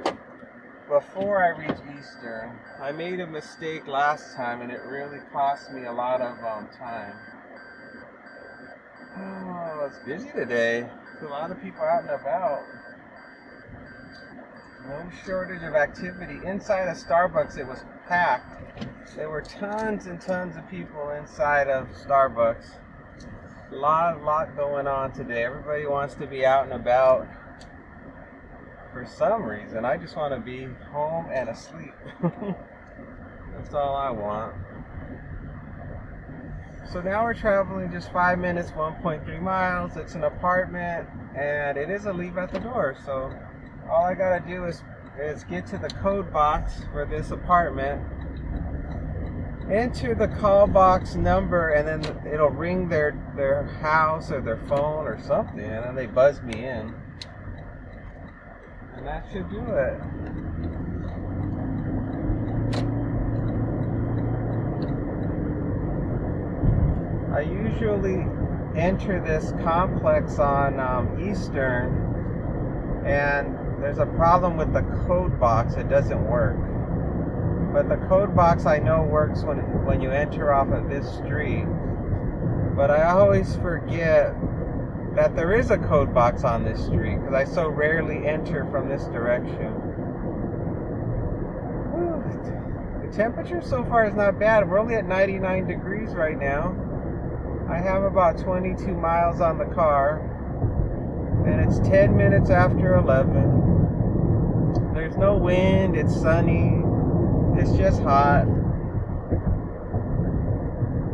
Speaker 1: before I reach Eastern. I made a mistake last time, and it really cost me a lot of time. Oh, it's busy today. A lot of people out and about. No shortage of activity. Inside of Starbucks, it was packed. There were tons and tons of people inside of Starbucks. A lot going on today. Everybody wants to be out and about for some reason. I just want to be home and asleep. That's all I want. So now we're traveling just 5 minutes, 1.3 miles. It's an apartment, and it is a leave at the door. So all I gotta do is get to the code box for this apartment, enter the call box number, and then it'll ring their house or their phone or something, and then they buzz me in. And that should do it. I usually enter this complex on Eastern, and there's a problem with the code box. It doesn't work. But the code box I know works when you enter off of this street. But I always forget that there is a code box on this street because I so rarely enter from this direction. Whew. The temperature so far is not bad. We're only at 99 degrees right now. I have about 22 miles on the car, and it's 10 minutes after 11. There's no wind, it's sunny, it's just hot.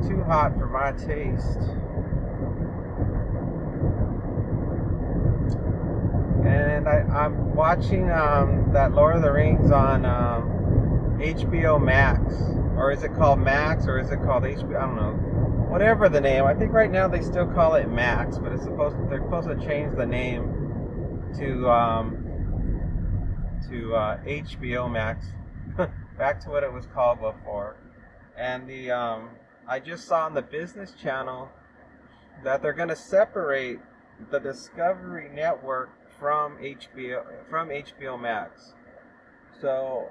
Speaker 1: Too hot for my taste. And I'm watching that Lord of the Rings on HBO Max. Or is it called Max, or is it called HBO? I don't know. Whatever the name. I think right now they still call it Max, but they're supposed to change the name to HBO Max, back to what it was called before. And I just saw on the Business Channel that they're going to separate the Discovery Network from HBO Max. So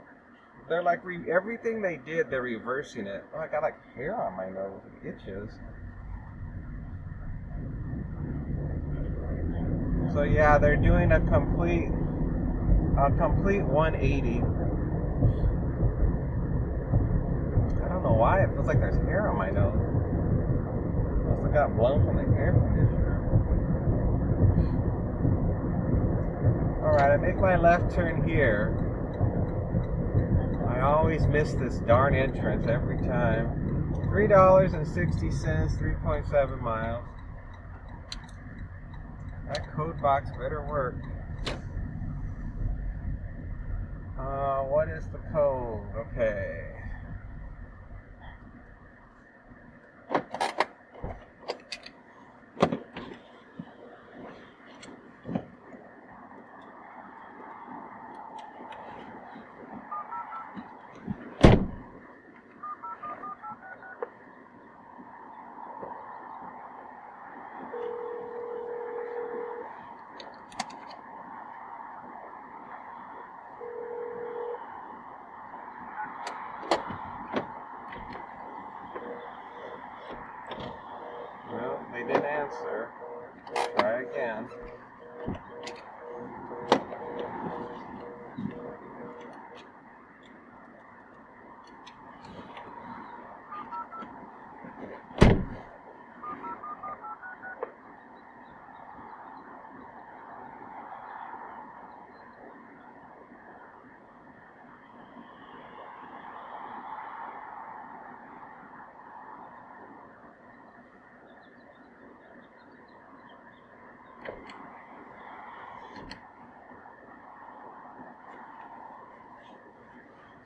Speaker 1: they're like everything they did, they're reversing it. Oh, I got like hair on my nose. It itches. So yeah, they're doing a complete 180. I don't know why it feels like there's hair on my nose. Must have got blown from the air conditioner. Alright, I make my left turn here. I always miss this darn entrance every time. $3.60, 3.7 miles. That code box better work. What is the code? Okay. They didn't answer. Try again.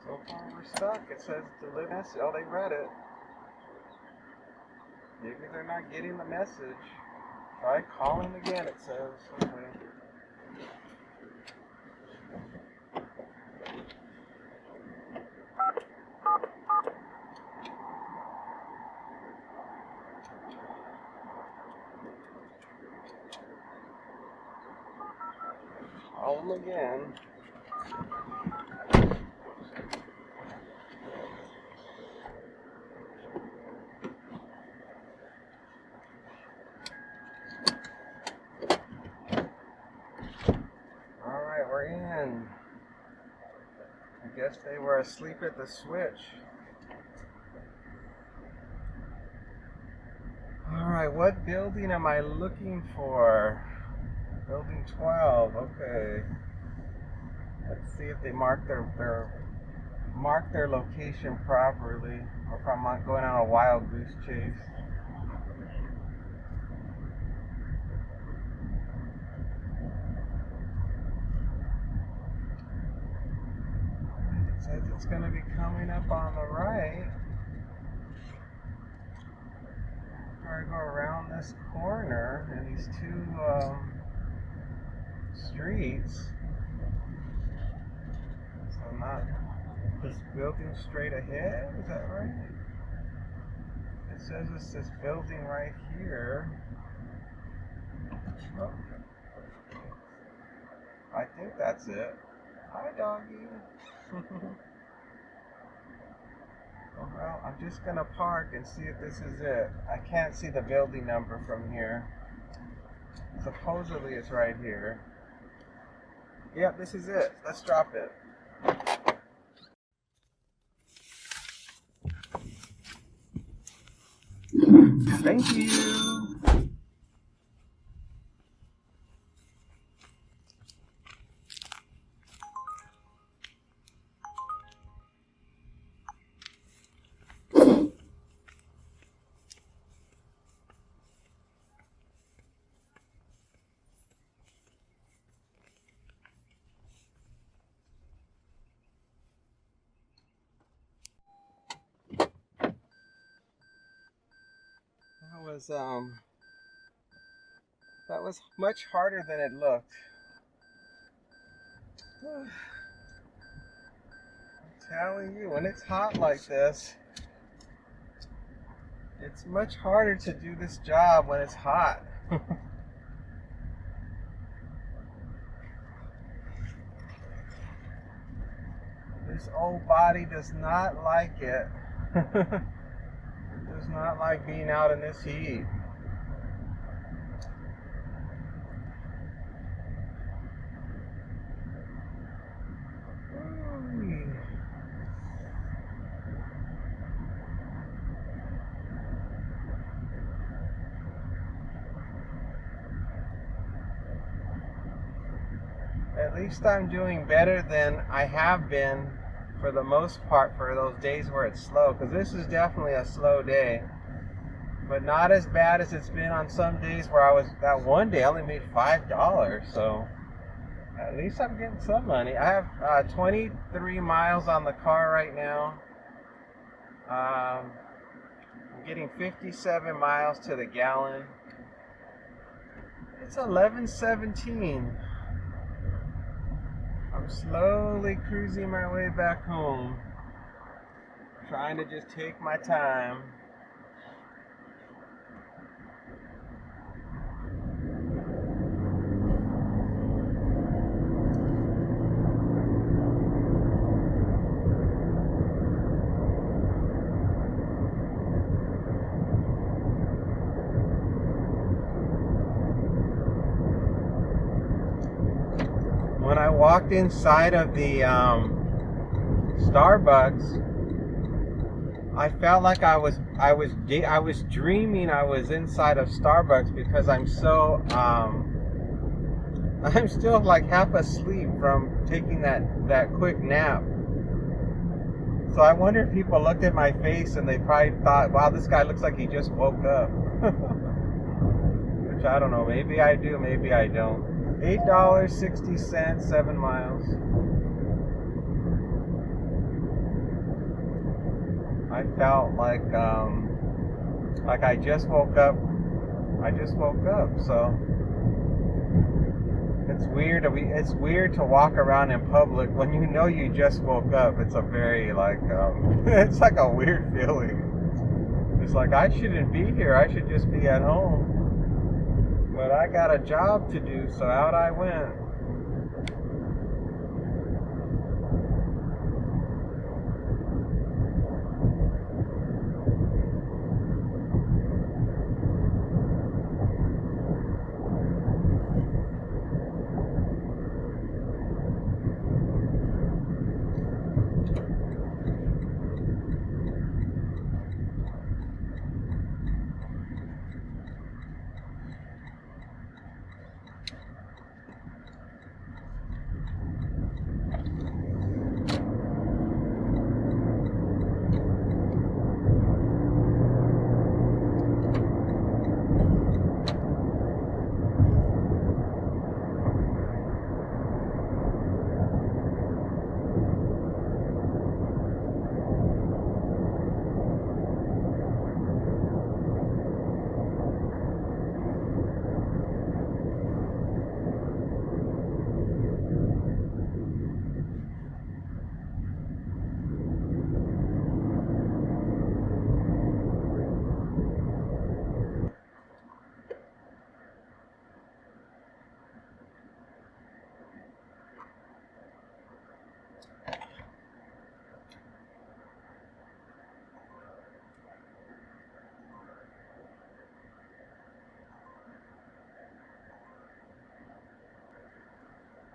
Speaker 1: So far we're stuck. It says deliver. Oh, they read it. Maybe they're not getting the message. Try calling again, it says. Okay. Call them again. We're in. I guess they were asleep at the switch. Alright, what building am I looking for? Building 12, okay. Let's see if they mark their location properly, or if I'm not going on a wild goose chase. It says it's going to be coming up on the right. After I go around this corner and these two streets. This building straight ahead? Is that right? It says it's this building right here. Oh. I think that's it. Hi, doggy. Well, I'm just gonna park and see if this is it. I can't see the building number from here. Supposedly it's right here. Yep, this is it. Let's drop it. Thank you. That was much harder than it looked. I'm telling you, when it's hot like this, it's much harder to do this job when it's hot. This old body does not like it. It does not like being out in this heat. At least I'm doing better than I have been for the most part for those days where it's slow, because this is definitely a slow day, but not as bad as it's been on some days where that one day I only made $5, so at least I'm getting some money. I have 23 miles on the car right now. I'm getting 57 miles to the gallon. It's 11:17. I'm slowly cruising my way back home, trying to just take my time. When I walked inside of the Starbucks, I felt like I was dreaming I was inside of Starbucks, because I'm so I'm still like half asleep from taking that quick nap. So I wonder if people looked at my face and they probably thought, wow, this guy looks like he just woke up. Which I don't know, maybe I do, maybe I don't. $8.60, 7 miles. I felt like I just woke up. So it's weird. It's weird to walk around in public when you know you just woke up. It's a very it's like a weird feeling. It's like I shouldn't be here. I should just be at home. But I got a job to do, so out I went.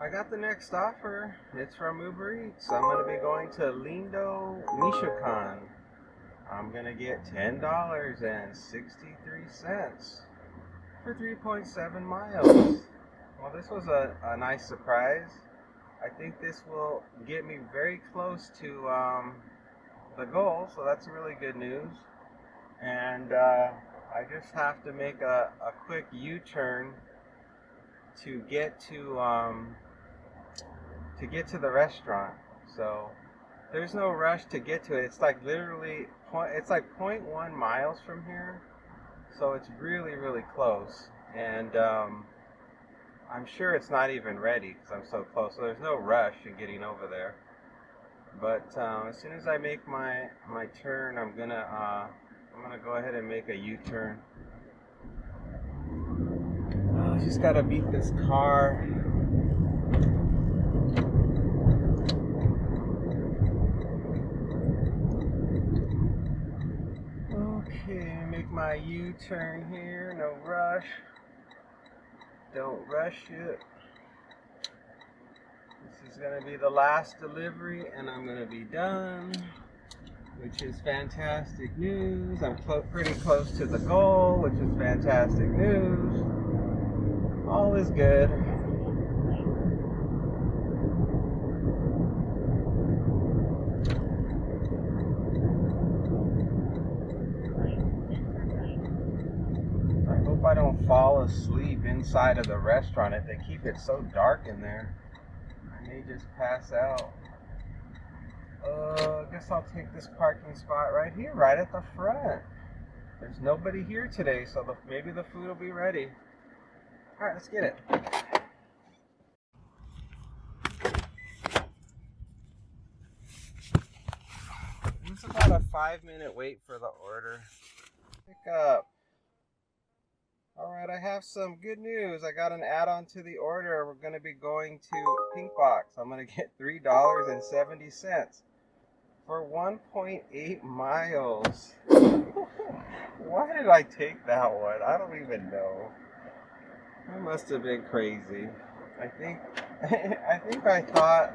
Speaker 1: I got the next offer. It's from Uber Eats. I'm going to be going to Lindo, Michoacan. I'm going to get $10.63 for 3.7 miles. Well, this was a nice surprise. I think this will get me very close to the goal, so that's really good news. And I just have to make a quick U-turn to get to the restaurant. So there's no rush to get to it. It's like literally it's like 0.1 miles from here, so it's really close. And I'm sure it's not even ready because I'm so close. So there's no rush in getting over there. But as soon as I make my turn, I'm gonna go ahead and make a U-turn. Oh, I just gotta beat this car. Okay, make my U-turn here. No rush. Don't rush it. This is gonna be the last delivery, and I'm gonna be done, which is fantastic news. I'm pretty close to the goal, which is fantastic news. All is good. I hope I don't fall asleep inside of the restaurant. If they keep it so dark in there, I may just pass out. I guess I'll take this parking spot right here, right at the front. There's nobody here today, so maybe the food will be ready. All right, let's get it. It's about a 5-minute wait for the order. Pick up. All right, I have some good news. I got an add-on to the order. We're going to be going to Pinkbox. I'm going to get $3.70 for 1.8 miles. Why did I take that one? I don't even know. I must have been crazy. I think I thought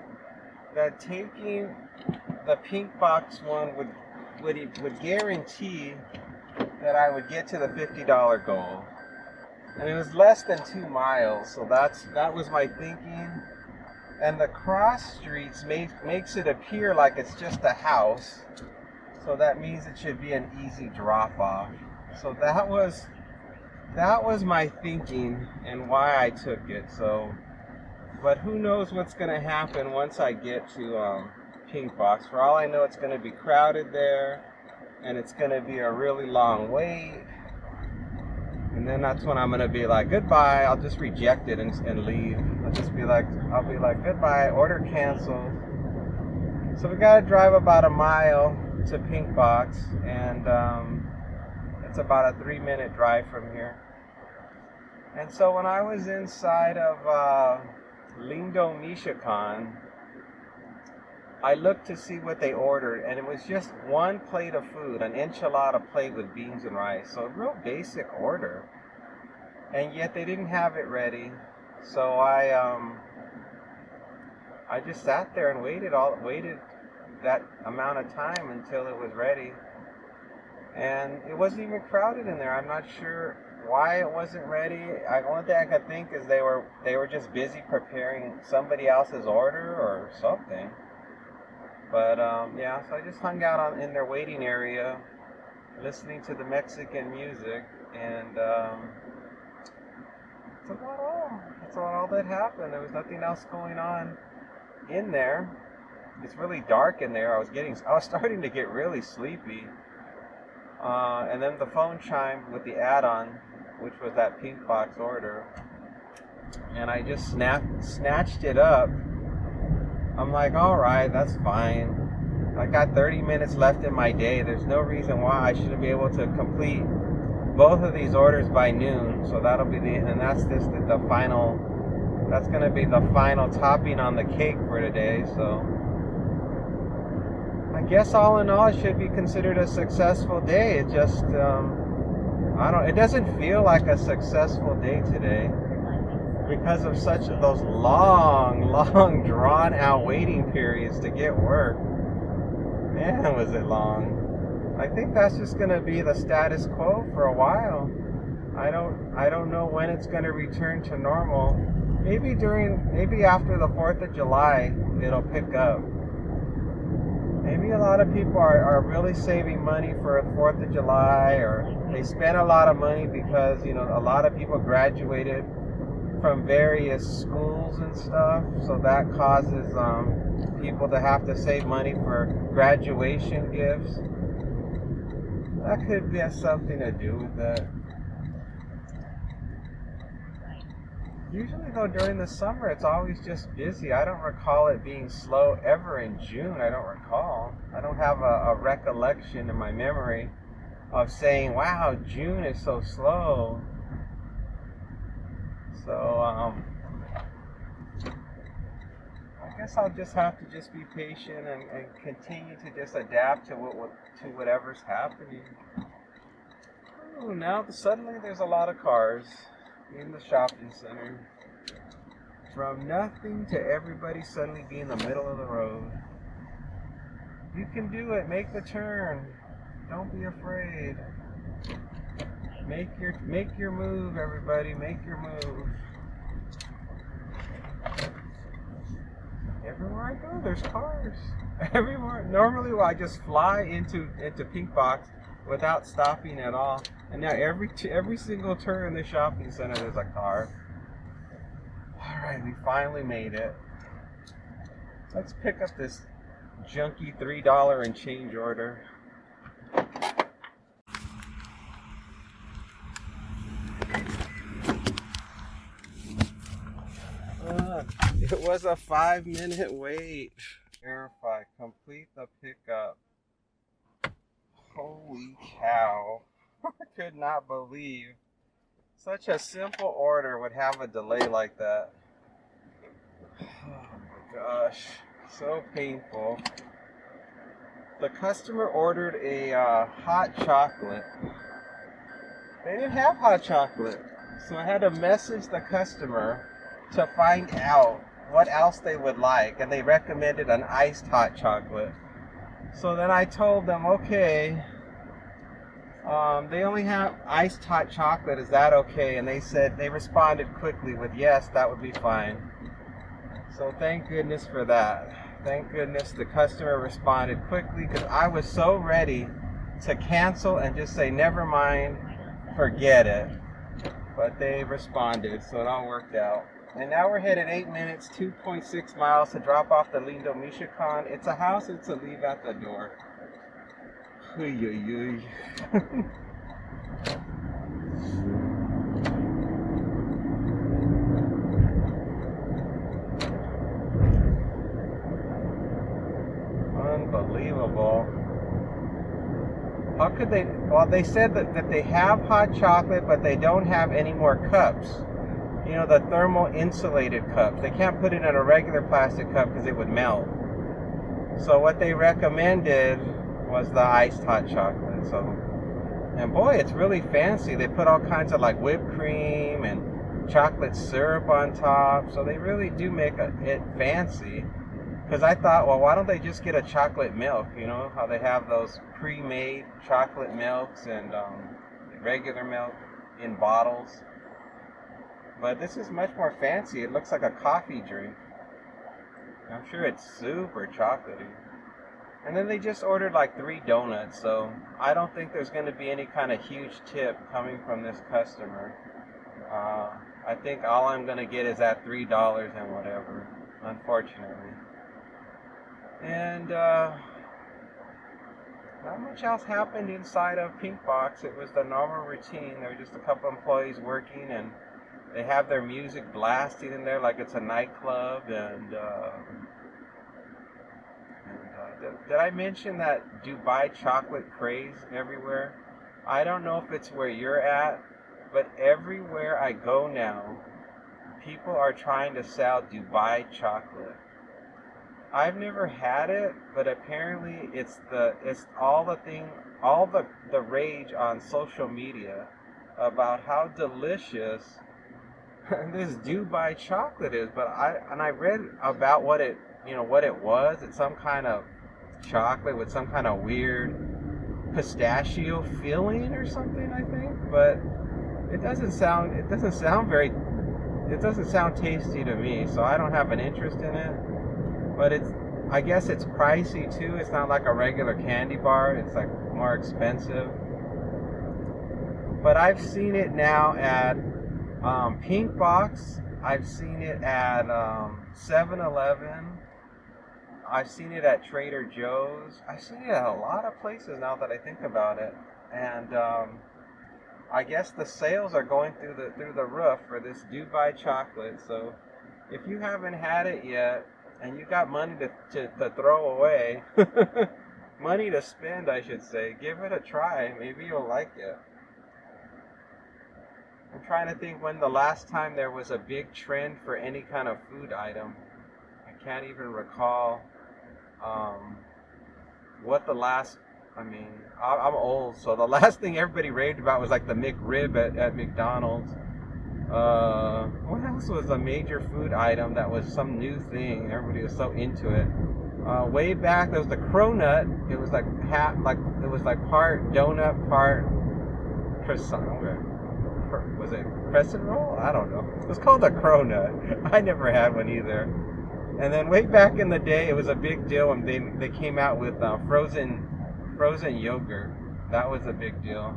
Speaker 1: that taking the Pinkbox one would guarantee that I would get to the $50 goal. And it was less than 2 miles, so that was my thinking. And the cross streets makes it appear like it's just a house, so that means it should be an easy drop off. So that was my thinking and why I took it. So, but who knows what's gonna happen once I get to Pinkbox? For all I know, it's gonna be crowded there, and it's gonna be a really long wait. And then that's when I'm gonna be like, goodbye. I'll just reject it and leave. I'll be like, goodbye, order canceled. So we gotta drive about a mile to Pinkbox, and it's about a 3-minute drive from here. And so when I was inside of Lindo, Michoacan, I looked to see what they ordered, and it was just one plate of food, an enchilada plate with beans and rice. So a real basic order. And yet they didn't have it ready. So I just sat there and waited that amount of time until it was ready. And it wasn't even crowded in there. I'm not sure why it wasn't ready. The only thing I could think is they were just busy preparing somebody else's order or something. But yeah, so I just hung out in their waiting area, listening to the Mexican music, and that's about all that happened. There was nothing else going on in there. It's really dark in there. I was starting to get really sleepy. And then the phone chimed with the add-on, which was that Pinkbox order, and I just snatched it up. I'm like, all right, that's fine. I got 30 minutes left in my day. There's no reason why I shouldn't be able to complete both of these orders by noon. So that'll be that's the final. That's gonna be the final topping on the cake for today. So I guess all in all, it should be considered a successful day. It just, it doesn't feel like a successful day today. because of those long drawn out waiting periods to get work. Man, was it long. I think that's just gonna be the status quo for a while. I don't know when it's gonna return to normal. Maybe after the 4th of July it'll pick up. Maybe a lot of people are really saving money for the 4th of July, or they spent a lot of money because, you know, a lot of people graduated from various schools and stuff. So that causes people to have to save money for graduation gifts. That could have something to do with it. Usually though, during the summer, it's always just busy. I don't recall it being slow ever in June. I don't recall. I don't have a recollection in my memory of saying, wow, June is so slow. So, I guess I'll just have to just be patient and continue to just adapt to whatever's happening. Ooh, now suddenly there's a lot of cars in the shopping center. From nothing to everybody suddenly being in the middle of the road. You can do it. Make the turn. Don't be afraid. Make your move, everybody. Make your move. Everywhere I go, there's cars. Everywhere. Normally, I just fly into Pinkbox without stopping at all. And now every single turn in the shopping center, there's a car. All right, we finally made it. Let's pick up this junky $3 and change order. It was a 5-minute wait. Verify. Complete the pickup. Holy cow. I could not believe such a simple order would have a delay like that. Oh my gosh. So painful. The customer ordered a hot chocolate. They didn't have hot chocolate. So I had to message the customer to find out what else they would like, and they recommended an iced hot chocolate. So then I told them, okay, they only have iced hot chocolate, is that okay? And they responded quickly with yes, that would be fine. So thank goodness for that. Thank goodness the customer responded quickly, because I was so ready to cancel and just say never mind, forget it. But they responded, so it all worked out. And now we're headed 8 minutes, 2.6 miles to drop off the Lindo, Michoacan. It's a house, it's a leave at the door. Unbelievable. How could they? Well, they said that they have hot chocolate, but they don't have any more cups. You know, the thermal insulated cups. They can't put it in a regular plastic cup because it would melt. So what they recommended was the iced hot chocolate. So, and boy, it's really fancy. They put all kinds of like whipped cream and chocolate syrup on top. So they really do make it fancy. Because I thought, well, why don't they just get a chocolate milk? You know, how they have those pre-made chocolate milks and regular milk in bottles. But this is much more fancy. It looks like a coffee drink. I'm sure it's super chocolatey. And then they just ordered like 3 donuts, so I don't think there's going to be any kind of huge tip coming from this customer. I think all I'm going to get is that $3 and whatever, unfortunately. And not much else happened inside of Pinkbox. It was the normal routine. There were just a couple employees working, and they have their music blasting in there like it's a nightclub. And did I mention that Dubai chocolate craze everywhere? I don't know if it's where you're at, but everywhere I go now, people are trying to sell Dubai chocolate. I've never had it, but apparently it's all the rage on social media about how delicious this Dubai chocolate is, but I read about what it what it was. It's some kind of chocolate with some kind of weird pistachio filling or something, I think. But it doesn't sound tasty to me, so I don't have an interest in it. But I guess it's pricey too. It's not like a regular candy bar. It's like more expensive. But I've seen it now at Pinkbox. I've seen it at 7-Eleven. I've seen it at Trader Joe's. I've seen it at a lot of places now that I think about it. And I guess the sales are going through the roof for this Dubai chocolate. So if you haven't had it yet and you got money to throw away, money to spend, I should say, give it a try. Maybe you'll like it. I'm trying to think when the last time there was a big trend for any kind of food item. I can't even recall what the last, I'm old, so the last thing everybody raved about was like the McRib at McDonald's. What else was a major food item that was some new thing? Everybody was so into it. Way back, there was the cronut. It was like part donut, part croissant. Was it crescent roll? I don't know. It was called a cronut. I never had one either. And then way back in the day, it was a big deal when they came out with frozen yogurt. That was a big deal.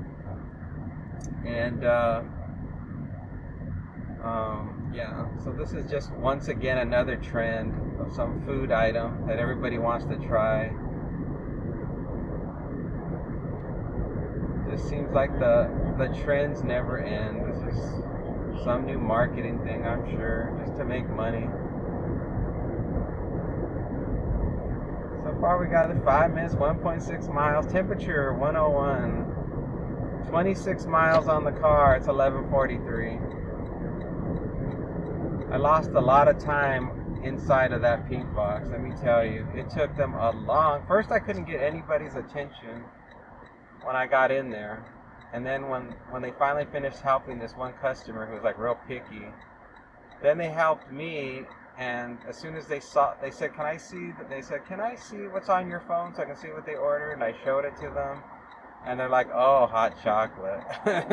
Speaker 1: And yeah. So this is just once again another trend of some food item that everybody wants to try. It seems like the trends never end. This is some new marketing thing, I'm sure, just to make money. So far we got it 5 minutes, 1.6 miles, temperature 101, 26 miles on the car. It's 11:43. I lost a lot of time inside of that Pinkbox, let me tell you. It took them first I couldn't get anybody's attention when I got in there, and then when they finally finished helping this one customer who was like real picky, then they helped me. And as soon as they said, can I see what's on your phone so I can see what they ordered? And I showed it to them, and they're like, oh, hot chocolate.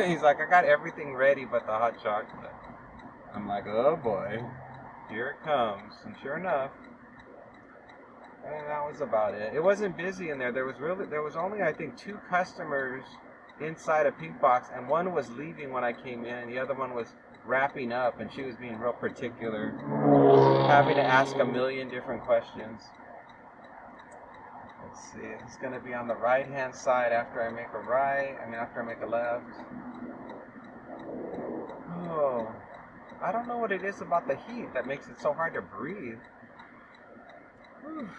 Speaker 1: He's like, I got everything ready but the hot chocolate. I'm like, oh boy, here it comes. And sure enough, and that was about it. It wasn't busy in there. There was only, I think, 2 customers inside a Pinkbox, and one was leaving when I came in, and the other one was wrapping up, and she was being real particular, having to ask a million different questions. Let's see, it's going to be on the right-hand side after I make after I make a left. Oh, I don't know what it is about the heat that makes it so hard to breathe. Whew.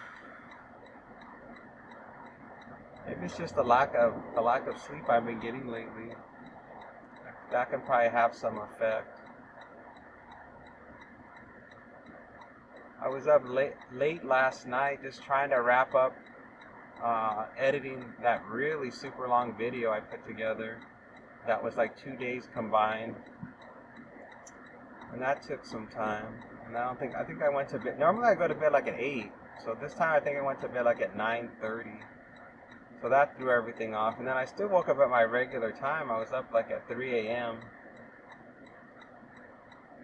Speaker 1: Maybe it's just the lack of sleep I've been getting lately. That can probably have some effect. I was up late last night just trying to wrap up editing that really super long video I put together. That was like 2 days combined. And that took some time. And I think I went to bed. Normally I go to bed like at 8. So this time I think I went to bed like at 9:30. So that threw everything off. And then I still woke up at my regular time. I was up like at 3 a.m.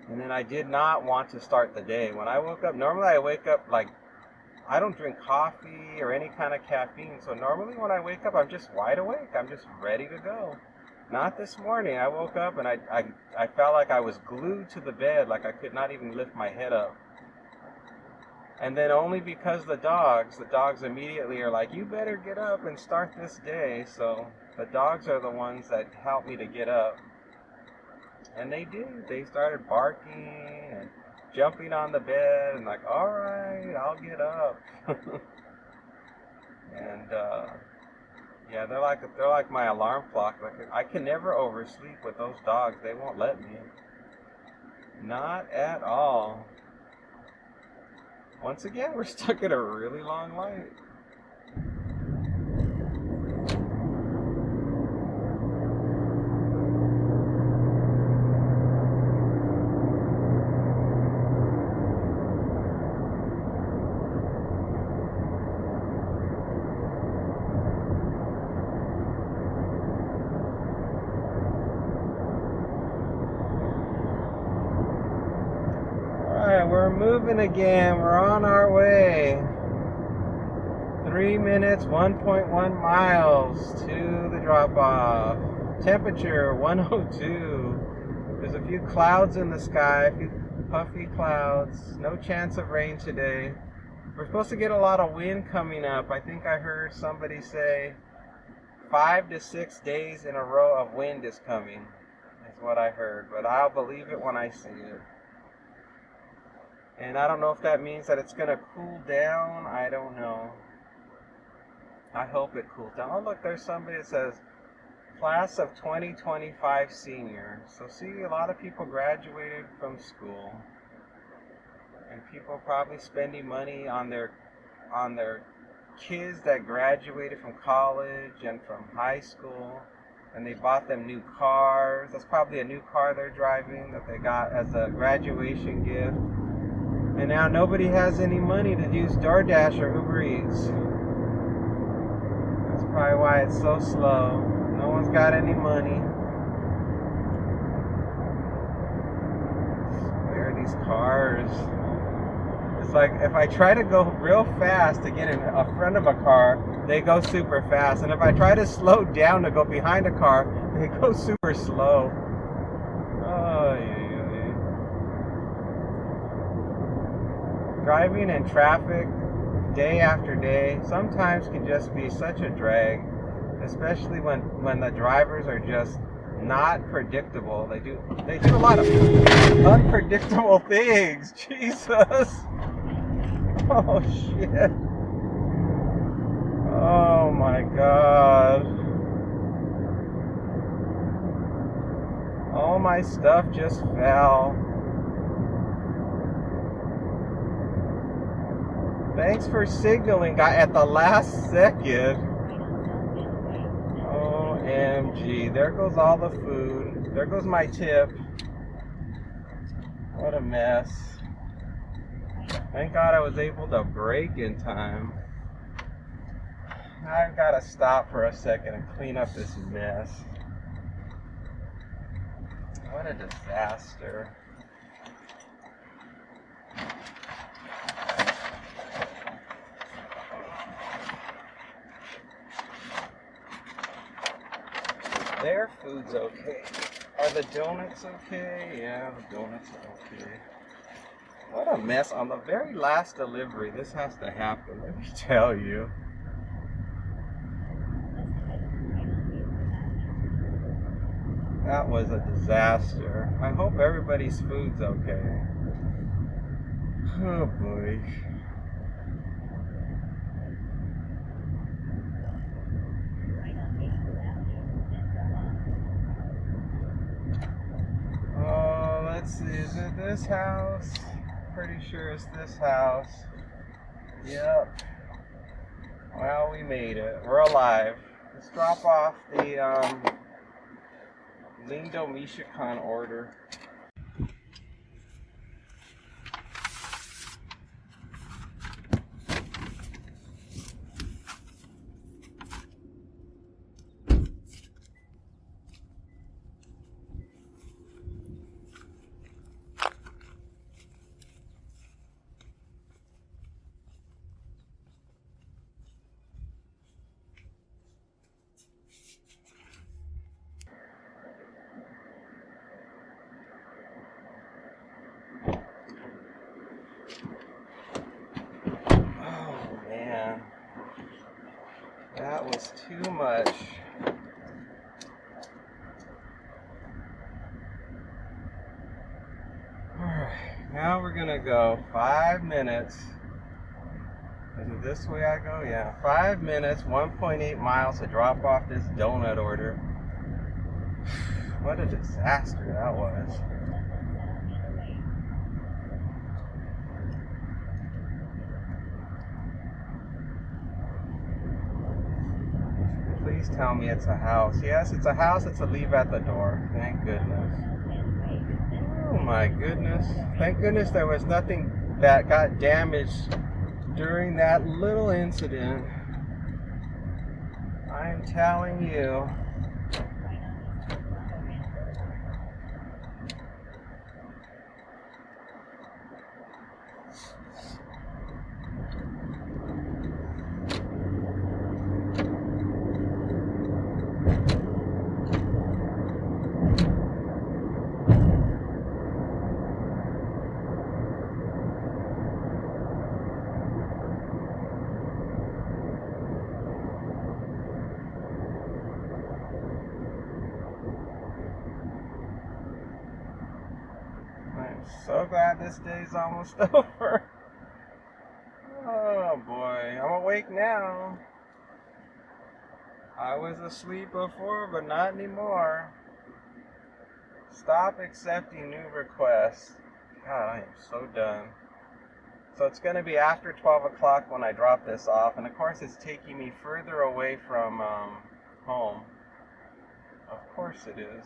Speaker 1: And then I did not want to start the day. When I woke up, normally I wake up like, I don't drink coffee or any kind of caffeine. So normally when I wake up, I'm just wide awake. I'm just ready to go. Not this morning. I woke up and I felt like I was glued to the bed. Like I could not even lift my head up. And then only because the dogs immediately are like, you better get up and start this day. So the dogs are the ones that help me to get up. And they did. They started barking and jumping on the bed and like, all right, I'll get up. And yeah, they're like my alarm clock. Like I can never oversleep with those dogs. They won't let me. Not at all. Once again, we're stuck at a really long light. moving again. We're on our way. 3 minutes, 1.1 miles to the drop-off. Temperature 102. There's a few clouds in the sky, a few puffy clouds. No chance of rain today. We're supposed to get a lot of wind coming up. I think I heard somebody say 5 to 6 days in a row of wind is coming. Is what I heard, but I'll believe it when I see it. And I don't know if that means that it's going to cool down. I don't know. I hope it cools down. Oh, look, there's somebody that says, class of 2025 senior. So see, a lot of people graduated from school. And people probably spending money on their kids that graduated from college and from high school. And they bought them new cars. That's probably a new car they're driving that they got as a graduation gift. And now nobody has any money to use DoorDash or Uber Eats. That's probably why it's so slow. No one's got any money. Where are these cars? It's like if I try to go real fast to get in front of a car, they go super fast. And if I try to slow down to go behind a car, they go super slow. Oh, yeah. Driving in traffic day after day sometimes can just be such a drag, especially when the drivers are just not predictable. They do a lot of unpredictable things. Jesus. Oh shit. Oh my God. All my stuff just fell. Thanks for signaling at the last second. OMG. There goes all the food. There goes my tip. What a mess. Thank God I was able to brake in time. I've got to stop for a second and clean up this mess. What a disaster. Their food's okay. Are the donuts okay? Yeah, the donuts are okay. What a mess. On the very last delivery, this has to happen, let me tell you. That was a disaster. I hope everybody's food's okay. Oh boy. Oh, let's see. Is it this house? Pretty sure it's this house. Yep. Well, we made it. We're alive. Let's drop off the Lindo Michoacan order. That was too much. Alright, now we're gonna go 5 minutes. Is it this way I go? Yeah, 5 minutes, 1.8 miles to drop off this donut order. What a disaster that was. Please tell me it's a house. Yes, it's a house. It's a leave at the door. Thank goodness. Oh my goodness. Thank goodness there was nothing that got damaged during that little incident. I'm telling you. So glad this day's almost over. Oh boy, I'm awake now. I was asleep before, but not anymore. Stop accepting new requests. God, I am so done. So it's going to be after 12 o'clock when I drop this off. And of course it's taking me further away from home. Of course it is.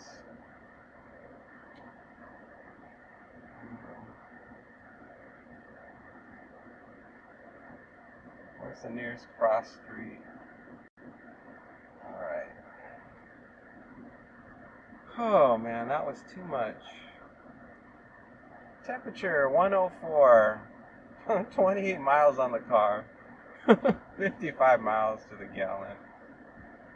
Speaker 1: Where's the nearest cross street? Alright. Oh man, that was too much. Temperature 104. 28 miles on the car. 55 miles to the gallon.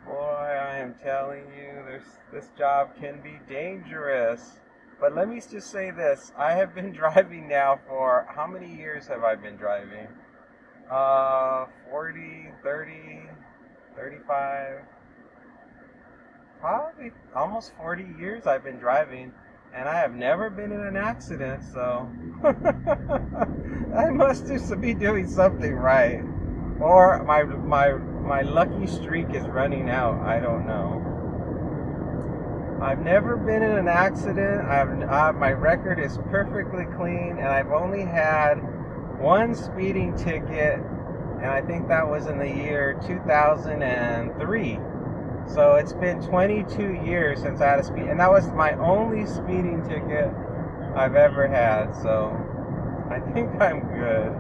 Speaker 1: Boy, I am telling you, this job can be dangerous. But let me just say this. I have been driving now for, how many years have I been driving? 40, 30, 35, probably almost 40 years I've been driving, and I have never been in an accident, so I must be doing something right. Or my lucky streak is running out. I don't know. I've never been in an accident. My record is perfectly clean, and I've only had one speeding ticket, and I think that was in the year 2003. So it's been 22 years since I had a speed, and that was my only speeding ticket I've ever had. So I think I'm good.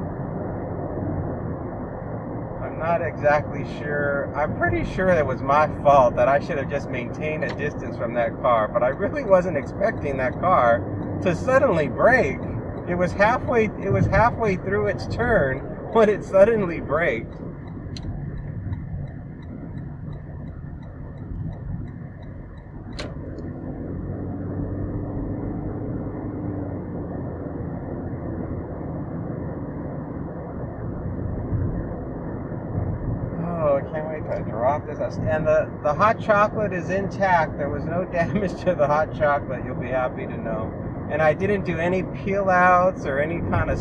Speaker 1: I'm not exactly sure. I'm pretty sure it was my fault, that I should have just maintained a distance from that car, but I really wasn't expecting that car to suddenly brake. It was halfway through its turn when it suddenly braked. Oh, I can't wait to drop this. And the hot chocolate is intact. There was no damage to the hot chocolate, you'll be happy to know. And I didn't do any peel outs or any kind of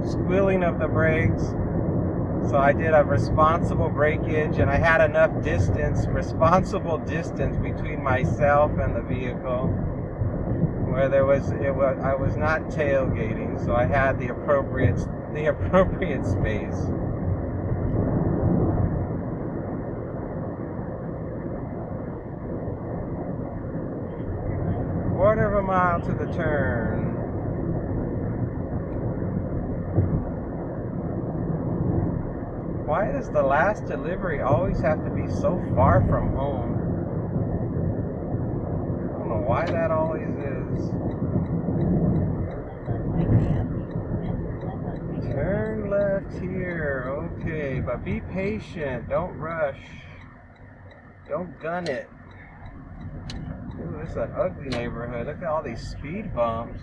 Speaker 1: squealing of the brakes. So I did a responsible brakeage, and I had enough responsible distance between myself and the vehicle where I was not tailgating, so I had the appropriate space. Quarter of a mile to the turn. Why does the last delivery always have to be so far from home? I don't know why that always is. Turn left here. Okay, but be patient. Don't rush. Don't gun it. Ooh, this is an ugly neighborhood. Look at all these speed bumps.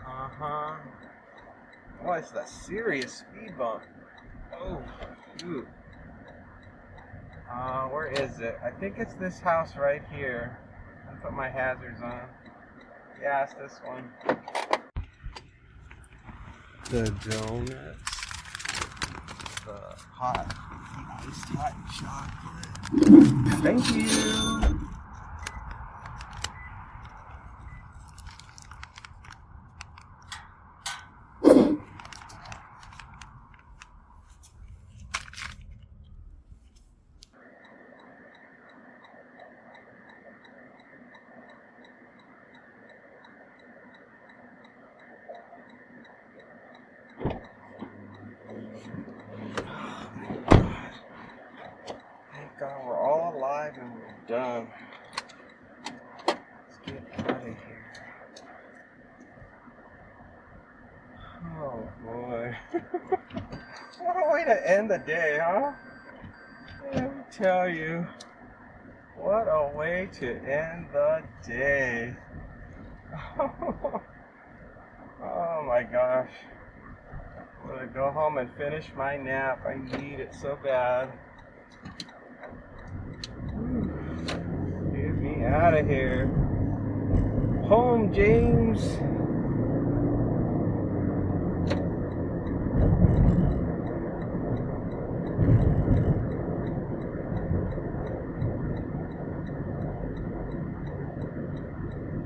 Speaker 1: Uh-huh. Oh, it's a serious speed bump. Oh, shoot. Where is it? I think it's this house right here. I'll put my hazards on. Yeah, it's this one. The donuts. The iced hot chocolate. Thank you. God, we're all alive and we're done. Let's get out of here. Oh boy. What a way to end the day, huh? Let me tell you. What a way to end the day. Oh my gosh. I'm gonna go home and finish my nap. I need it so bad. Get me out of here. home, James.